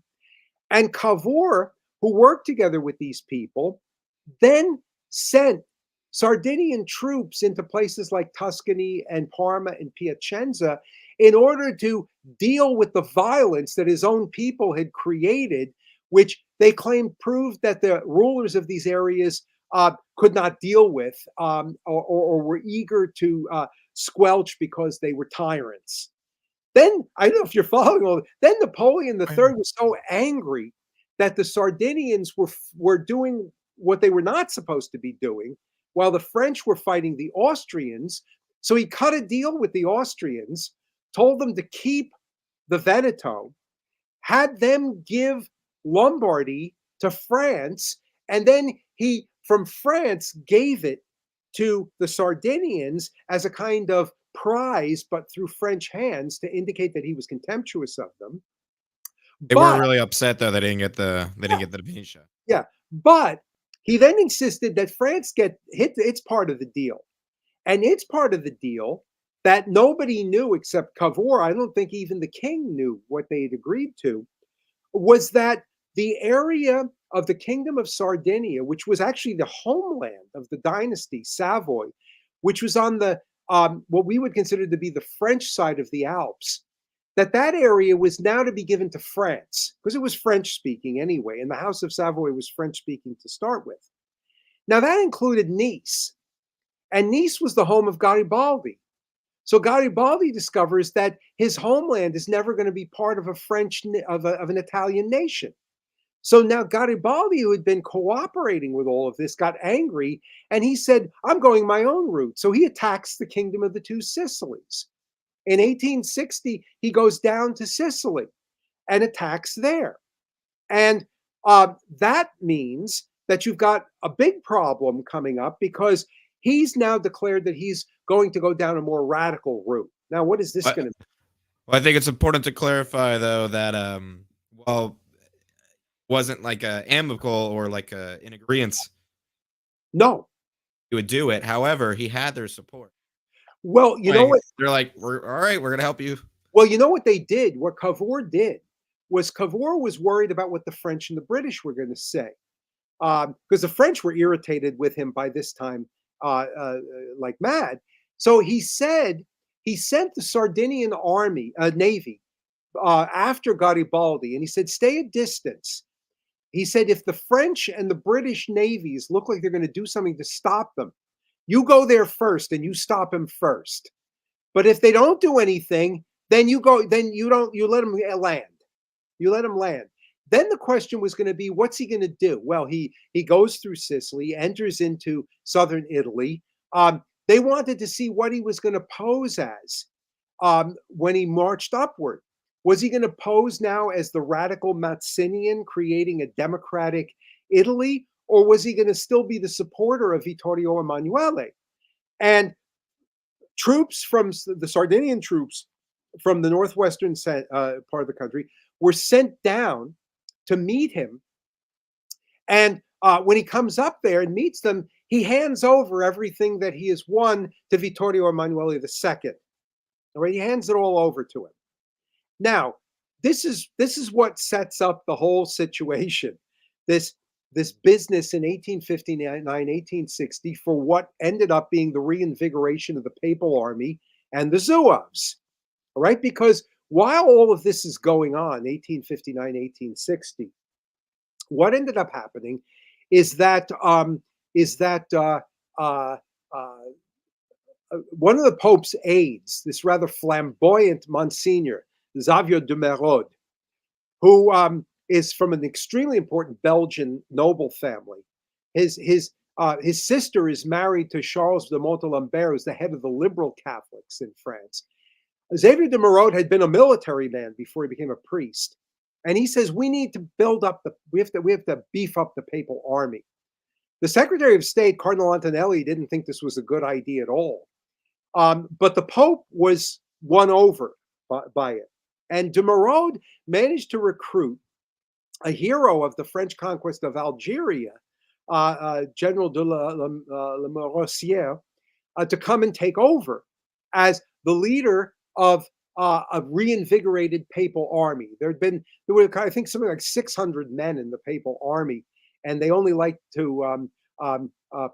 And Cavour, who worked together with these people, then sent Sardinian troops into places like Tuscany and Parma and Piacenza in order to deal with the violence that his own people had created, which they claimed proved that the rulers of these areas could not deal with or were eager to squelch because they were tyrants. Then, I don't know if you're following all, then Napoleon III was so angry that the Sardinians were doing what they were not supposed to be doing, while the French were fighting the Austrians. So he cut a deal with the Austrians, told them to keep the Veneto, had them give Lombardy to France, and then he, from France, gave it to the Sardinians as a kind of prize, but through French hands to indicate that he was contemptuous of them. They weren't really upset though. They didn't get the Venetia. Yeah, but he then insisted that France get its part of the deal, and its part of the deal that nobody knew except Cavour. I don't think even the king knew what they had agreed to. Was that the area of the Kingdom of Sardinia, which was actually the homeland of the dynasty Savoy, which was on the what we would consider to be the French side of the Alps, that area was now to be given to France, because it was French speaking anyway, and the House of Savoy was French speaking to start with. Now that included Nice, and Nice was the home of Garibaldi. So Garibaldi discovers that his homeland is never going to be part of an Italian nation. So now Garibaldi, who had been cooperating with all of this, got angry, and he said, I'm going my own route. So he attacks the Kingdom of the Two Sicilies. In 1860, he goes down to Sicily and attacks there. And that means that you've got a big problem coming up, because he's now declared that he's going to go down a more radical route. Now, what is this going to be? Well, I think it's important to clarify, though, that, wasn't like a amicable or like an agreement. No. He would do it. However, he had their support. Well, you know what? They're like, we're all right. We're going to help you. Well, you know what they did? What Cavour did was Cavour was worried about what the French and the British were going to say. Because the French were irritated with him by this time like mad. So he said he sent the Sardinian army, navy, after Garibaldi, and he said, stay a distance. He said, if the French and the British navies look like they're going to do something to stop them, you go there first and you stop them first. But if they don't do anything, then you let them land. You let them land. Then the question was going to be, what's he going to do? Well, he goes through Sicily, enters into southern Italy. They wanted to see what he was going to pose as when he marched upward. Was he going to pose now as the radical Mazzinian, creating a democratic Italy, or was he going to still be the supporter of Vittorio Emanuele? And troops from the Sardinian troops from the northwestern part of the country were sent down to meet him. And when he comes up there and meets them, he hands over everything that he has won to Vittorio Emanuele II. All right, he hands it all over to him. Now, this is what sets up the whole situation. This business in 1859, 1860 for what ended up being the reinvigoration of the Papal Army and the Zouaves. All right, because while all of this is going on, 1859, 1860, what ended up happening is that one of the Pope's aides, this rather flamboyant Monsignor, Xavier de Merode, who is from an extremely important Belgian noble family. His sister is married to Charles de Montalembert, who's the head of the liberal Catholics in France. Xavier de Merode had been a military man before he became a priest. And he says, we need to build up we have to beef up the Papal Army. The Secretary of State, Cardinal Antonelli, didn't think this was a good idea at all. But the Pope was won over by it. And de Merode managed to recruit a hero of the French conquest of Algeria, General de la Morosière, to come and take over as the leader of a reinvigorated Papal army. There were, I think, something like 600 men in the Papal army, and they only liked to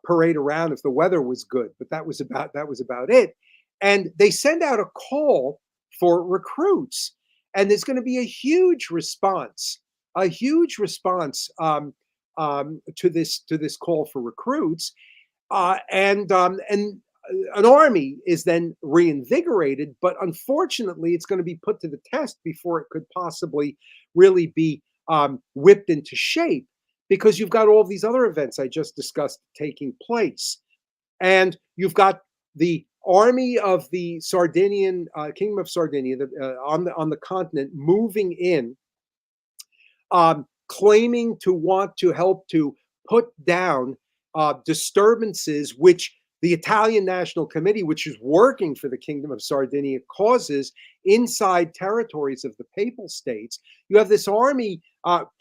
parade around if the weather was good. But that was about it. And they send out a call for recruits, and there's going to be a huge response to this call for recruits, and an army is then reinvigorated, but unfortunately, it's going to be put to the test before it could possibly really be whipped into shape, because you've got all these other events I just discussed taking place, and you've got the army of the Sardinian Kingdom of Sardinia on the continent moving in, claiming to want to help to put down disturbances which the Italian National Committee, which is working for the Kingdom of Sardinia, causes inside territories of the Papal States. You have this army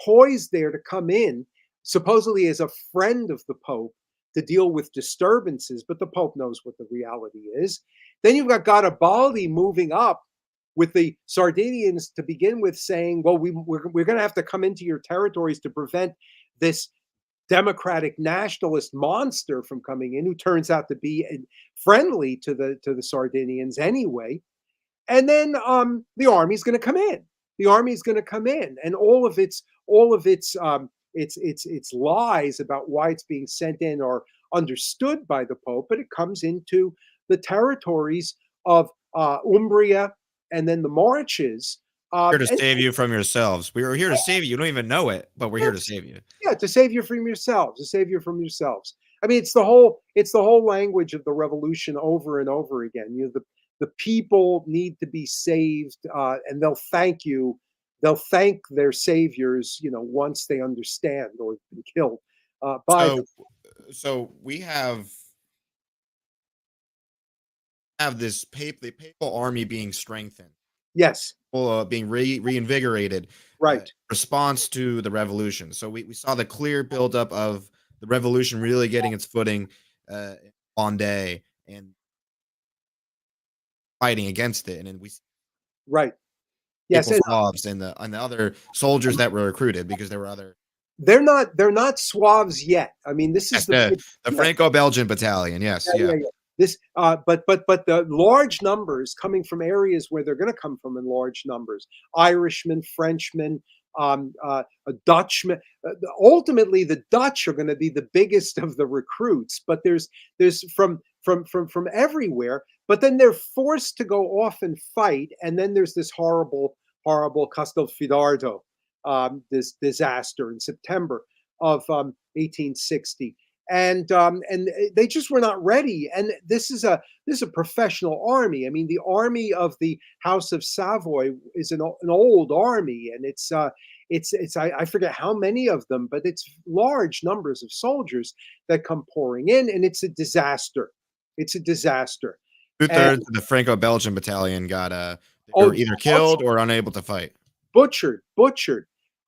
poised there to come in, supposedly as a friend of the Pope, to deal with disturbances, but the Pope knows what the reality is. Then you've got Garibaldi moving up with the Sardinians to begin with, saying, well, we're going to have to come into your territories to prevent this democratic nationalist monster from coming in, who turns out to be friendly to the Sardinians anyway. And then the army's going to come in. The army's going to come in, and all of its lies about why it's being sent in are understood by the Pope, but it comes into the territories of Umbria and then the Marches. Here to save you from yourselves. We were here to save you. You don't even know it, but we're here to save you. Yeah, to save you from yourselves. To save you from yourselves. I mean, it's the whole language of the revolution over and over again. The people need to be saved, and they'll thank you. They'll thank their saviors, once they understand or have been killed by them. So we have this the Papal army being strengthened. Yes. Being reinvigorated, right? Response to the revolution. So we saw the clear buildup of the revolution really getting its footing on day and fighting against it, and then we right. Yes, and Zouaves and the other soldiers that were recruited, because there were other. They're not Zouaves yet. I mean, this is the Franco-Belgian battalion. Yes, yeah. But the large numbers coming from areas where they're going to come from in large numbers, Irishmen, Frenchmen, Dutchmen. Ultimately, the Dutch are going to be the biggest of the recruits, but there's from everywhere. But then they're forced to go off and fight, and then there's this horrible Castelfidardo, this disaster in September of 1860. And they just were not ready. And this is a professional army. I mean, the army of the House of Savoy is an old army, and it's I forget how many of them, but it's large numbers of soldiers that come pouring in, and it's a disaster. It's a disaster. Two-thirds of the Franco-Belgian battalion got they were either killed or unable to fight. Butchered.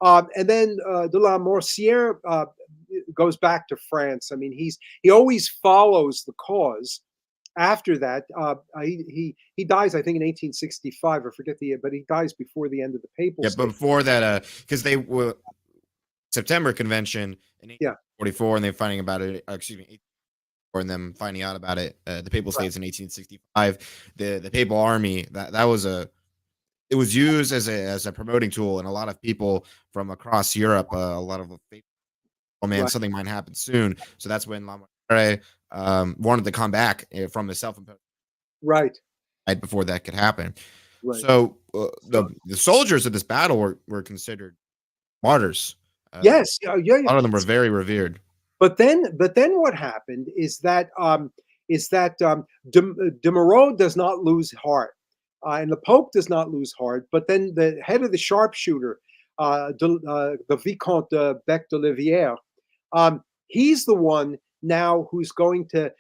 And then de la Morcière goes back to France. I mean, he always follows the cause. After that, he dies, I think, in 1865. I forget the year, but he dies before the end of the Papal. Yeah, but before that, because they were September Convention in 1844, and they're finding about it. And them finding out about it, the Papal States in 1865. The Papal Army it was used as a promoting tool, and a lot of people from across Europe, a lot of something might happen soon. So that's when La Morcière wanted to come back from the self-imposed right before that could happen. So the soldiers of this battle were considered martyrs. Yes, a lot of them were very revered. But then what happened is that de Moreau does not lose heart, and the Pope does not lose heart. But then the head of the sharpshooter, the Vicomte de Bec de Livière, he's the one now who's going to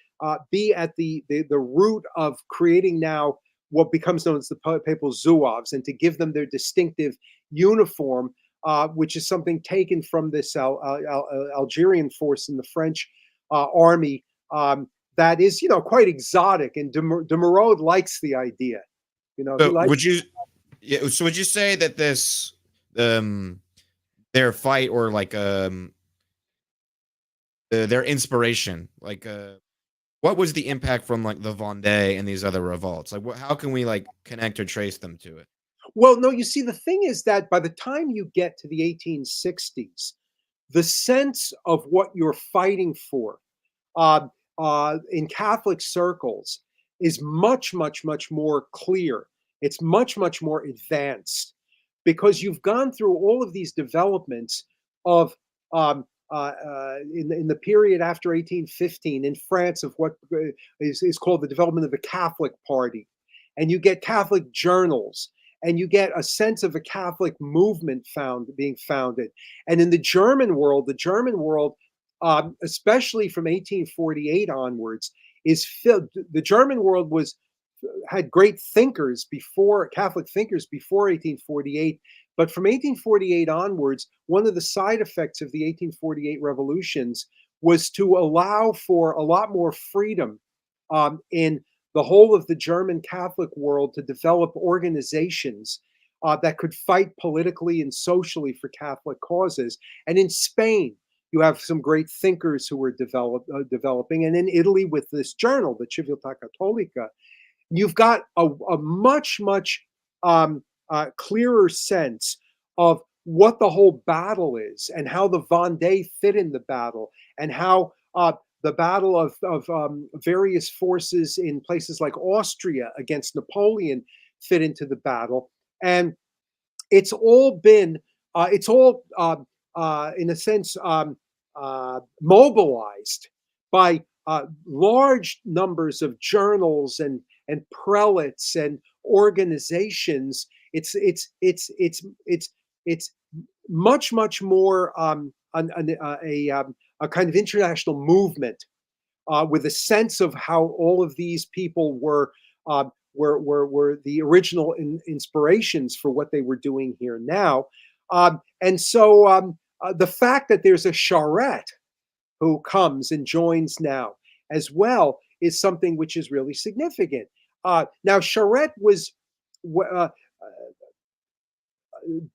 be at the root of creating now what becomes known as the Papal Zouaves, and to give them their distinctive uniform, which is something taken from this Algerian force in the French army that is, quite exotic. And de Moreau likes the idea. So would you say that this their fight, or like their inspiration, like what was the impact from like the Vendée and these other revolts? Like, how can we like connect or trace them to it? Well, no, you see, the thing is that by the time you get to the 1860s, the sense of what you're fighting for in Catholic circles is much, much, much more clear. It's much, much more advanced, because you've gone through all of these developments of in the period after 1815 in France, of what is called the development of the Catholic Party. And you get Catholic journals, and you get a sense of a Catholic movement being founded. And in the German world, especially from 1848 onwards, is filled. The German world had great thinkers before, Catholic thinkers before 1848, but from 1848 onwards, one of the side effects of the 1848 revolutions was to allow for a lot more freedom in the whole of the German Catholic world to develop organizations that could fight politically and socially for Catholic causes. And in Spain, you have some great thinkers who were developing. And in Italy, with this journal, the Civiltà Cattolica, you've got a much, much clearer sense of what the whole battle is, and how the Vendée fit in the battle, and how the battle of various forces in places like Austria against Napoleon fit into the battle. And it's all been, in a sense, mobilized by large numbers of journals and prelates and organizations. It's much, much more a kind of international movement with a sense of how all of these people were the original inspirations for what they were doing here now. And so the fact that there's a Charette who comes and joins now as well is something which is really significant. Now, Charette was Bec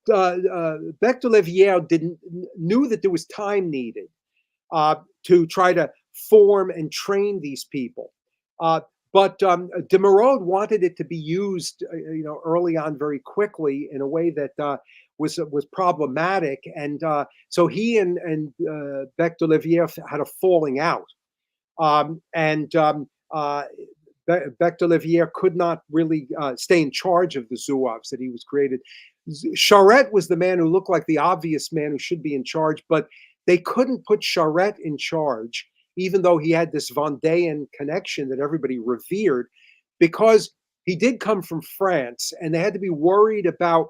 de Livière knew that there was time needed to try to form and train these people. Uh, but de Merode wanted it to be used, early on very quickly in a way that was problematic, and so he and Bec d'Olivier had a falling out, and Bec d'Olivier could not really stay in charge of the Zouaves that he was created. Charette was the man who looked like the obvious man who should be in charge, but they couldn't put Charette in charge, even though he had this Vendéan connection that everybody revered, because he did come from France, and they had to be worried about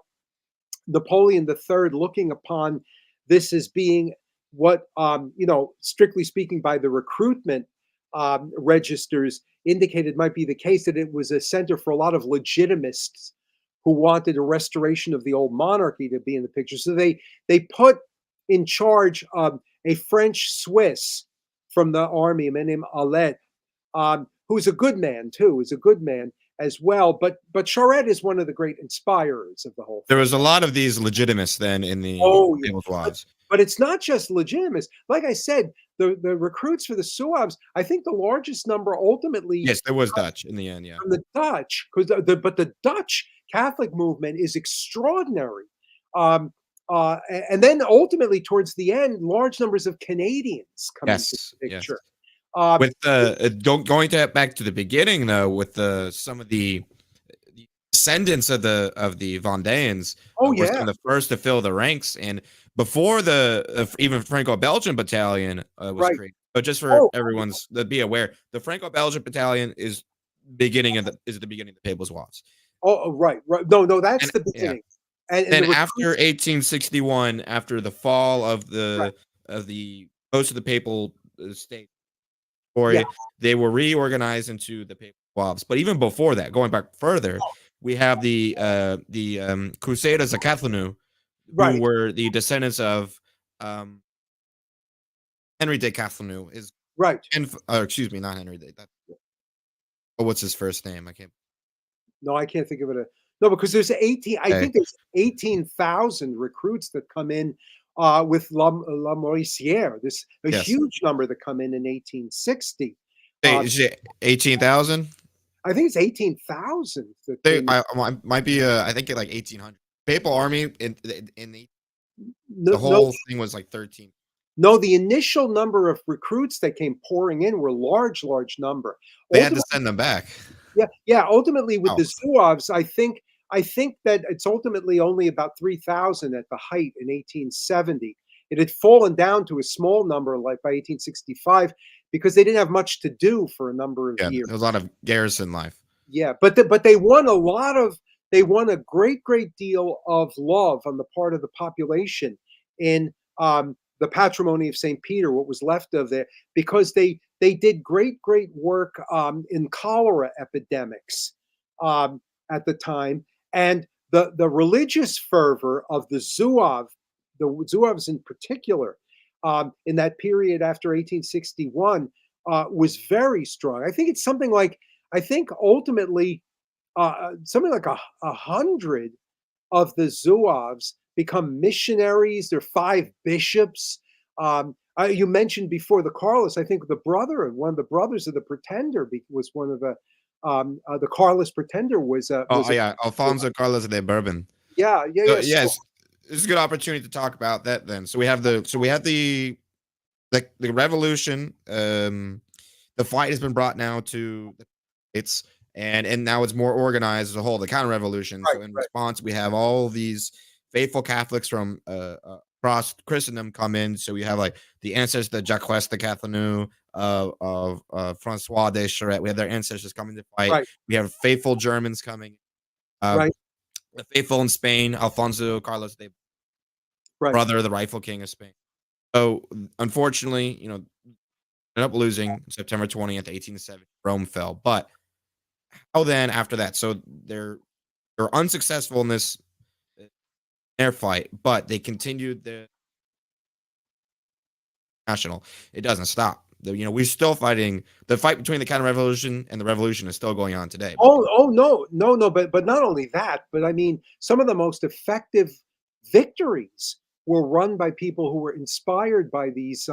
Napoleon III looking upon this as being what, strictly speaking, by the recruitment registers, indicated might be the case, that it was a center for a lot of legitimists who wanted a restoration of the old monarchy to be in the picture. So they put in charge a French Swiss from the army, a man named Alet, who's a good man too, is a good man as well. But Charette is one of the great inspirers of the whole There thing. was a lot of these legitimists then in the Oh, yeah. Papal Zouaves. But it's not just legitimists. Like I said, the recruits for the Zouaves, I think the largest number ultimately Yes, there was Dutch in the end, yeah. from the Dutch, because but the Dutch Catholic movement is extraordinary. And then ultimately, towards the end, large numbers of Canadians come into Yes, the yes. picture. With going to back to the beginning though, with some of the descendants of the Vendéans Oh were some yeah, of the first to fill the ranks, and before the even Franco-Belgian battalion was right. created. But just for Oh, everyone's to be aware, the Franco-Belgian battalion is the beginning of the Papal Zouaves. right, right. No, no, that's And the yeah, beginning. And then the after recruits, 1861, after the fall of right? the most of the papal state, Yeah, they were reorganized into the Papal Zouaves. But even before that, going back further, we have the Crusaders of Catholic, who right, were the descendants of um, Henry de Catholic. Is right. excuse me, not Henry de. What's his first name? I can't. No, I can't think of it. No, because there's 18. I Okay. think there's 18,000 recruits that come in with La Moricière. This a Yes. huge number that come in 1860. Hey, Uh, is it 18,000? I think it's 18,000 that They came. might be I think like 1800. Papal army in the No, no, whole thing was like 13. no. The initial number of recruits that came pouring in were large, large number. They had to Ultimately, send them back. yeah, yeah. Ultimately, with Oh, the Zouaves, I think that it's ultimately only about 3,000 at the height in 1870. It had fallen down to a small number, like by 1865, because they didn't have much to do for a number of yeah, years. there was a lot of garrison life. Yeah, but they won a lot of they won a great deal of love on the part of the population in the patrimony of St. Peter, what was left of it, because they did great work in cholera epidemics at the time, and the religious fervor of the Zouaves in particular, in that period after 1861, was very strong. I think it's something like I think ultimately something like 100 of the Zouaves become missionaries. There are 5 bishops. You mentioned before the Carlist. I think one of the brothers of the Pretender was one of the Carlist Pretender Oh was a yeah, Alfonso Carlos de Bourbon. yeah, yeah, So yeah. So, yes, this is a good opportunity to talk about that then. So we have the revolution. The fight has been brought now to the states, and now it's more organized as a whole. The counter-revolution. right, So in right, response, we have all these faithful Catholics from across Christendom come in. So we have like the ancestors of Jacques de Catholic, of Francois de Charette. We have their ancestors coming to fight. right, We have faithful Germans coming. Uh, right, the faithful in Spain, Alfonso Carlos de right. brother, the rightful king of Spain. So unfortunately, ended up losing September 20th, 1870. Rome fell. But how then after that? So they're unsuccessful in this air fight, but they continued the national. It doesn't stop. We're still fighting. The fight between the counter-revolution and the revolution is still going on today. Oh no, no, no. But not only that, but I mean, some of the most effective victories were run by people who were inspired by these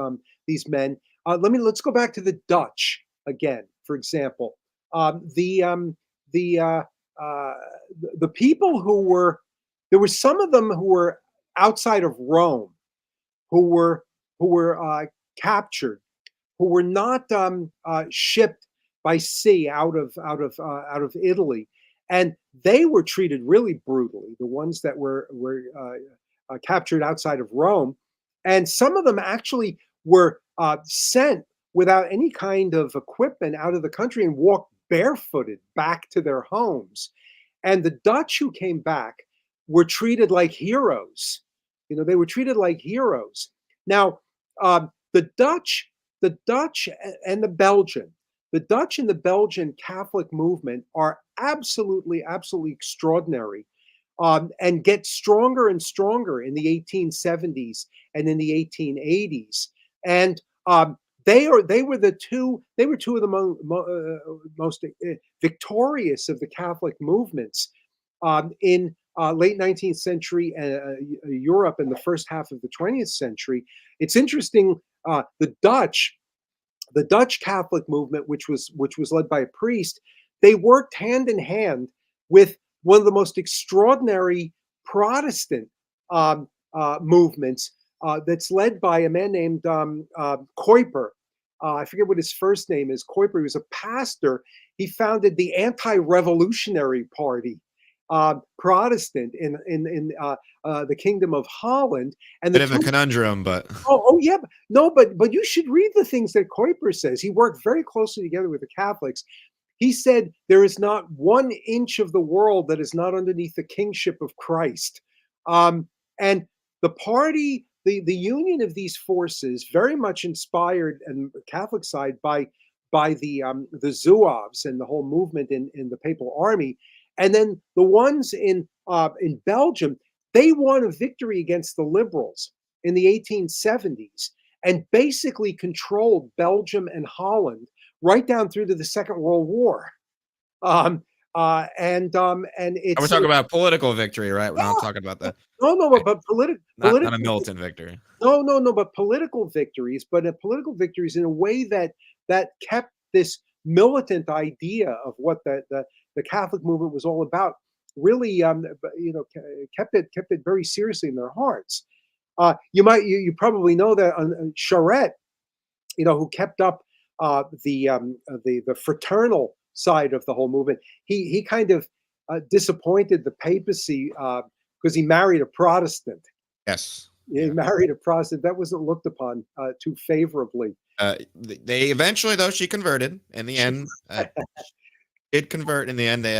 men. Let's go back to the Dutch again, for example. The the uh, the people who were there were some of them who were outside of Rome who were captured, who were not shipped by sea out of Italy, and they were treated really brutally. The ones that were captured outside of Rome, and some of them actually were sent without any kind of equipment out of the country and walked barefooted back to their homes. And the Dutch who came back were treated like heroes. They were treated like heroes. Now, the Dutch, and the Dutch and the Belgian Catholic movement are absolutely, absolutely extraordinary, and get stronger and stronger in the 1870s and in the 1880s. And they were two of the most victorious of the Catholic movements in late 19th century Europe and the first half of the 20th century. It's interesting. The Dutch Catholic movement, which was led by a priest, they worked hand in hand with one of the most extraordinary Protestant movements that's led by a man named Kuyper. I forget what his first name is. Kuyper. He was a pastor. He founded the Anti-Revolutionary Party, Protestant in the Kingdom of Holland. And Bit of a conundrum, but yeah, no, but you should read the things that Kuyper says. He worked very closely together with the Catholics. He said there is not 1 inch of the world that is not underneath the kingship of Christ. And the party, the union of these forces, very much inspired and the Catholic side by the Zouaves and the whole movement in the Papal Army, and then the ones in Belgium, they won a victory against the liberals in the 1870s and basically controlled Belgium and Holland right down through to the Second World War. And it's we're talking about political victory, right? We're not talking about the no, but not a militant victory. No, but political victories, political victories in a way that kept this militant idea of what the Catholic movement was all about. Really, kept it very seriously in their hearts. You probably know that Charette, who kept up the fraternal side of the whole movement. He kind of disappointed the papacy because he married a Protestant. Yes. He married a Protestant. That wasn't looked upon too favorably. They eventually, though, she converted in the end. Did convert in the end. They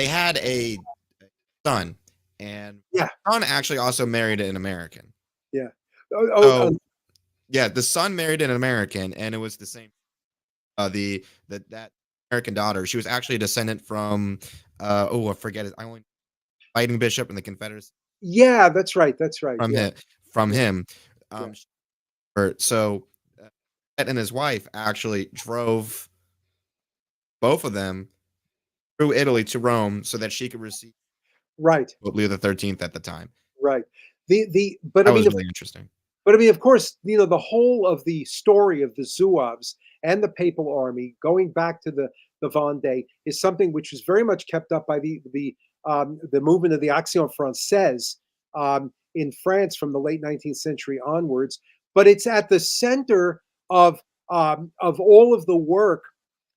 had a son, and Yeah, the son actually also married an American. yeah. Yeah, the son married an American, and it was the same. That American daughter, she was actually a descendant from I forget it. I only fighting bishop in the Confederacy. Yeah, that's right. From Yeah. him. So Ed and his wife actually drove both of them through Italy to Rome so that she could receive Right. Pope Leo XIII at the time. Right. That was really interesting. But I mean, of course, the whole of the story of the Zouaves and the Papal Army, going back to the Vendée, is something which was very much kept up by the movement of the Action Française in France from the late 19th century onwards. But it's at the center of all of the work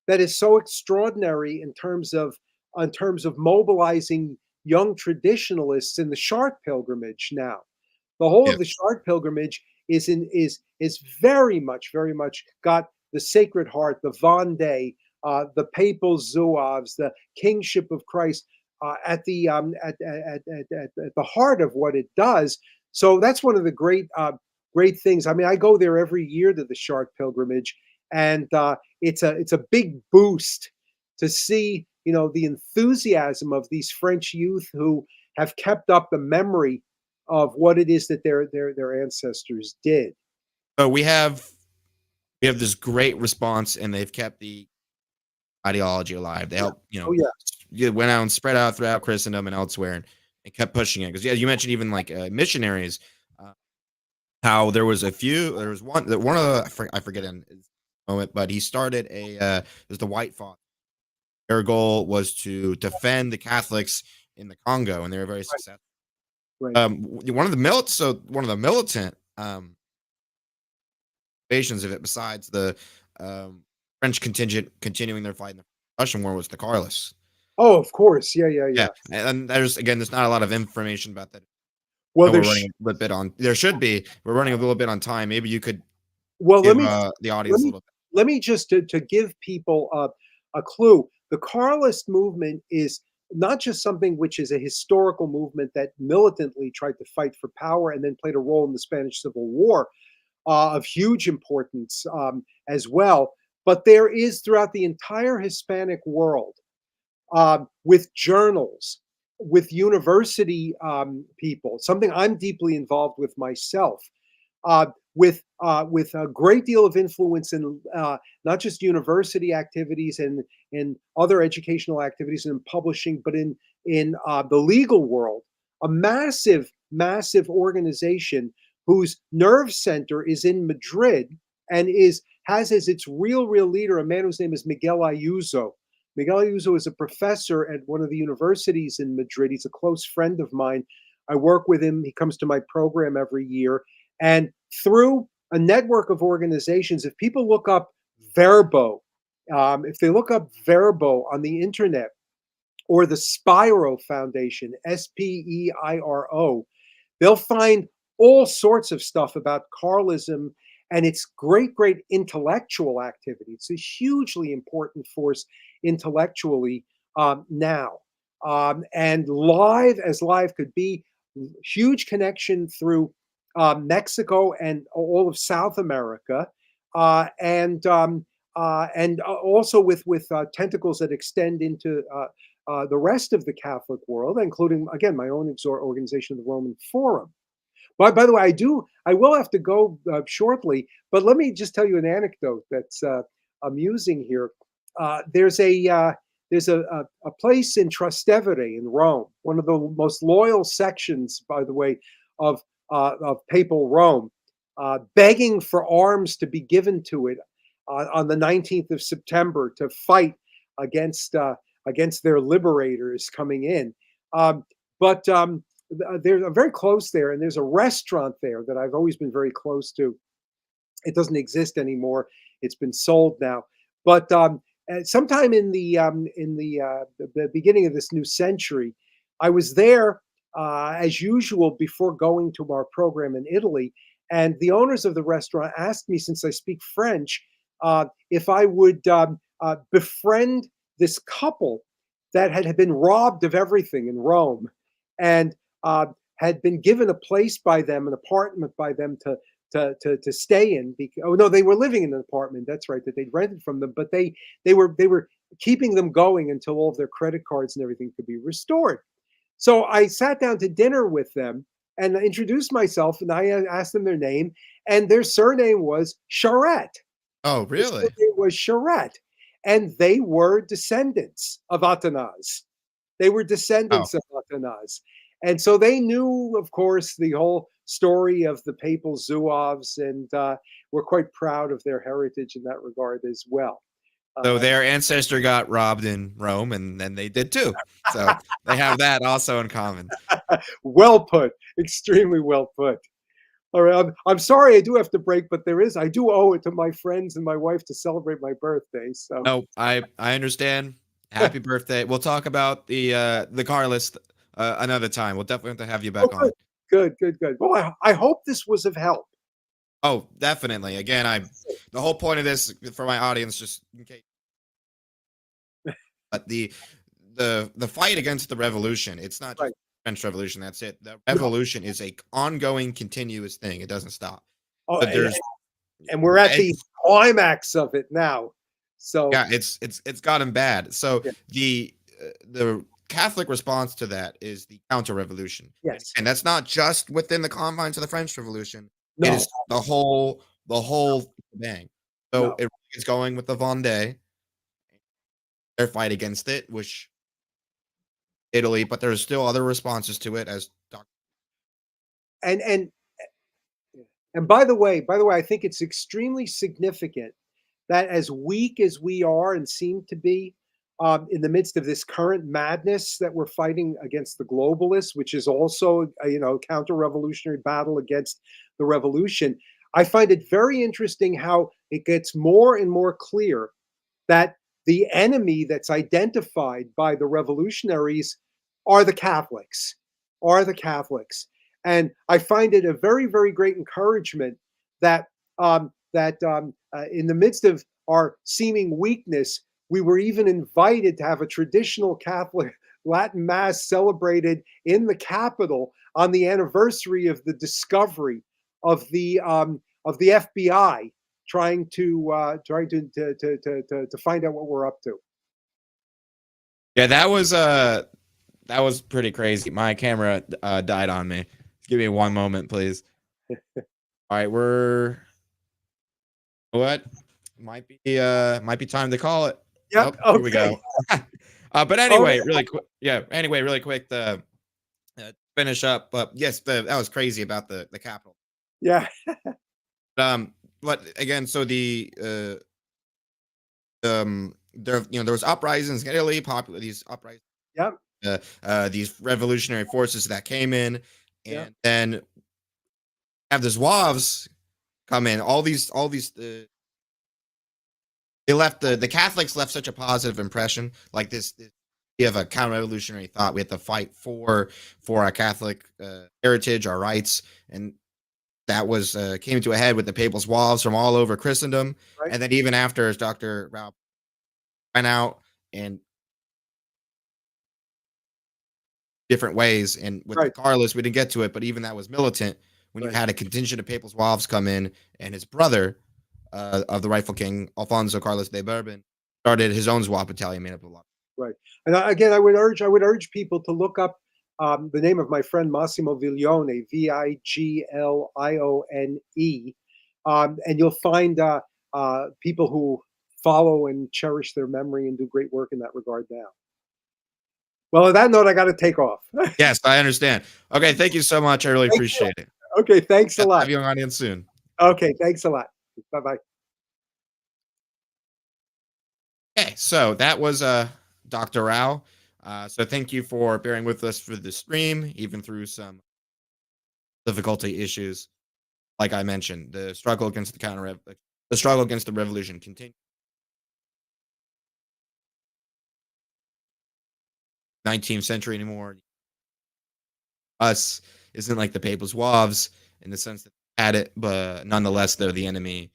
that is so extraordinary in terms of mobilizing young traditionalists in the Chartres pilgrimage now. The whole of the Chartres pilgrimage is very much got the Sacred Heart, the Vendée, the Papal Zouaves, the Kingship of Christ at the heart of what it does. So that's one of the great things. I mean, I go there every year to the Chartres pilgrimage, and it's a big boost to see the enthusiasm of these French youth who have kept up the memory of what it is that their ancestors did. So we have this great response, and they've kept the ideology alive. They helped, went out and spread out throughout Christendom and elsewhere, and kept pushing it. Because you mentioned even like missionaries how there was one of the I forget in his moment, but he started there's the White Father. Their goal was to defend the Catholics in the Congo, and they were very Right, successful. right. One of the militant invasions of it, besides the French contingent continuing their fight in the Russian War, was the Carlists. Oh, of course. Yeah, yeah, Yeah, yeah. and there's not a lot of information about that. Well, We're running a little bit on. There should be. We're running a little bit on time. Maybe you could well, give the let audience a me little bit. let me just to give people a clue. The Carlist movement is not just something which is a historical movement that militantly tried to fight for power and then played a role in the Spanish Civil War of huge importance as well. But there is throughout the entire Hispanic world with journals, with university people, something I'm deeply involved with myself, with a great deal of influence in not just university activities and in other educational activities and in publishing, but in the legal world, a massive, massive organization whose nerve center is in Madrid and has as its real leader a man whose name is Miguel Ayuso. Miguel Ayuso is a professor at one of the universities in Madrid. He's a close friend of mine. I work with him. He comes to my program every year. And through a network of organizations, if people look up Verbo, if they look up Verbo on the internet or the Spiro Foundation, Speiro, they'll find all sorts of stuff about Carlism and its great intellectual activity. It's a hugely important force intellectually now. And live as live could be, huge connection through Mexico and all of South America, and also with tentacles that extend into the rest of the Catholic world, including again my own organization, the Roman Forum. By the way, I will have to go shortly, but let me just tell you an anecdote that's amusing here. There's a place in Trastevere in Rome, one of the most loyal sections, by the way, of papal Rome, begging for arms to be given to it on the 19th of September to fight against against their liberators coming in. But they're very close there, and there's a restaurant there that I've always been very close to. It doesn't exist anymore; it's been sold now. But sometime in the beginning of this new century, I was there as usual before going to our program in Italy, and the owners of the restaurant asked me, since I speak French, if I would befriend this couple that had been robbed of everything in Rome, and had been given a place by them, an apartment by them to stay in. Oh no, they were living in an apartment. That's right, that they'd rented from them, but they were keeping them going until all of their credit cards and everything could be restored. So I sat down to dinner with them and I introduced myself, and I asked them their name, and their surname was Charette. Oh, Their really? surname was Charette, and they were descendants of Athanase. They were Oh, descendants of Athanase. And so they knew, of course, the whole story of the Papal Zouaves, and were quite proud of their heritage in that regard as well. so Um, their ancestor got robbed in Rome, and then they did too. So they have that also in common. well put, extremely well put. All right, I'm sorry I do have to break, but I do owe it to my friends and my wife to celebrate my birthday. So No, I understand. Happy birthday. We'll talk about the car list another time. We'll definitely have to have you oh, back good, on. good. Well, I hope this was of help. Oh, definitely. Again, the whole point of this for my audience, just in case, but the fight against the revolution, it's not just Right. the French Revolution. That's it. The No. revolution is a ongoing, continuous thing. It doesn't stop. Oh, But there's and we're at the it's climax of it now. So yeah, it's gotten bad. So yeah, the Catholic response to that is the counter-revolution, yes, and that's not just within the confines of the French Revolution. It no, is the whole bang. So no, it's going with the Vendée, their fight against it, which Italy, but there's still other responses to it, as Dr. and And by the way, I think it's extremely significant that as weak as we are and seem to be in the midst of this current madness that we're fighting against the globalists, which is also a counter-revolutionary battle against the revolution. I find it very interesting how it gets more and more clear that the enemy that's identified by the revolutionaries are the Catholics, are the Catholics. And I find it a very, very great encouragement that in the midst of our seeming weakness, we were even invited to have a traditional Catholic Latin Mass celebrated in the Capitol on the anniversary of the discovery of the FBI trying to find out what we're up to. Yeah, that was pretty crazy. My camera died on me. Give me one moment, please. All right, we're what might be time to call it. Yep. Oh, here we go. But anyway, Okay. really quick. Yeah. Anyway, really quick. The finish up. But yes, that was crazy about the capital. Yeah. But again, so there was uprisings in Italy, popular these uprisings, Yep. these revolutionary forces that came in, Yep. and then have the Zouaves come in. All these they left the Catholics left such a positive impression. Like this we have a counter-revolutionary thought. We have to fight for our Catholic heritage, our rights, and that was came to a head with the Papal Zouaves from all over Christendom, Right. and then even after, as Dr. Raos went out in different ways, and with the Right. Carlists, we didn't get to it, but even that was militant when you Right. had a contingent of Papal Zouaves come in, and his brother of the rightful king, Alfonso Carlos de Bourbon, started his own Zouave battalion made up of a lot. Right. And again, I would urge people to look up the name of my friend Massimo Viglione, Viglione, and you'll find people who follow and cherish their memory and do great work in that regard now. Well, on that note, I got to take off. Yes, I understand. Okay, thank you so much. I really Thank you. appreciate it. Okay, thanks a Yep, lot. have you on audience soon. Okay, thanks a lot. Bye bye. Okay, so that was Dr. Rao. So thank you for bearing with us for the stream, even through some difficulty issues. Like I mentioned, the struggle against the struggle against the revolution continues. 19th century anymore. Us isn't like the Papal Zouaves in the sense that they had it, but nonetheless they're the enemy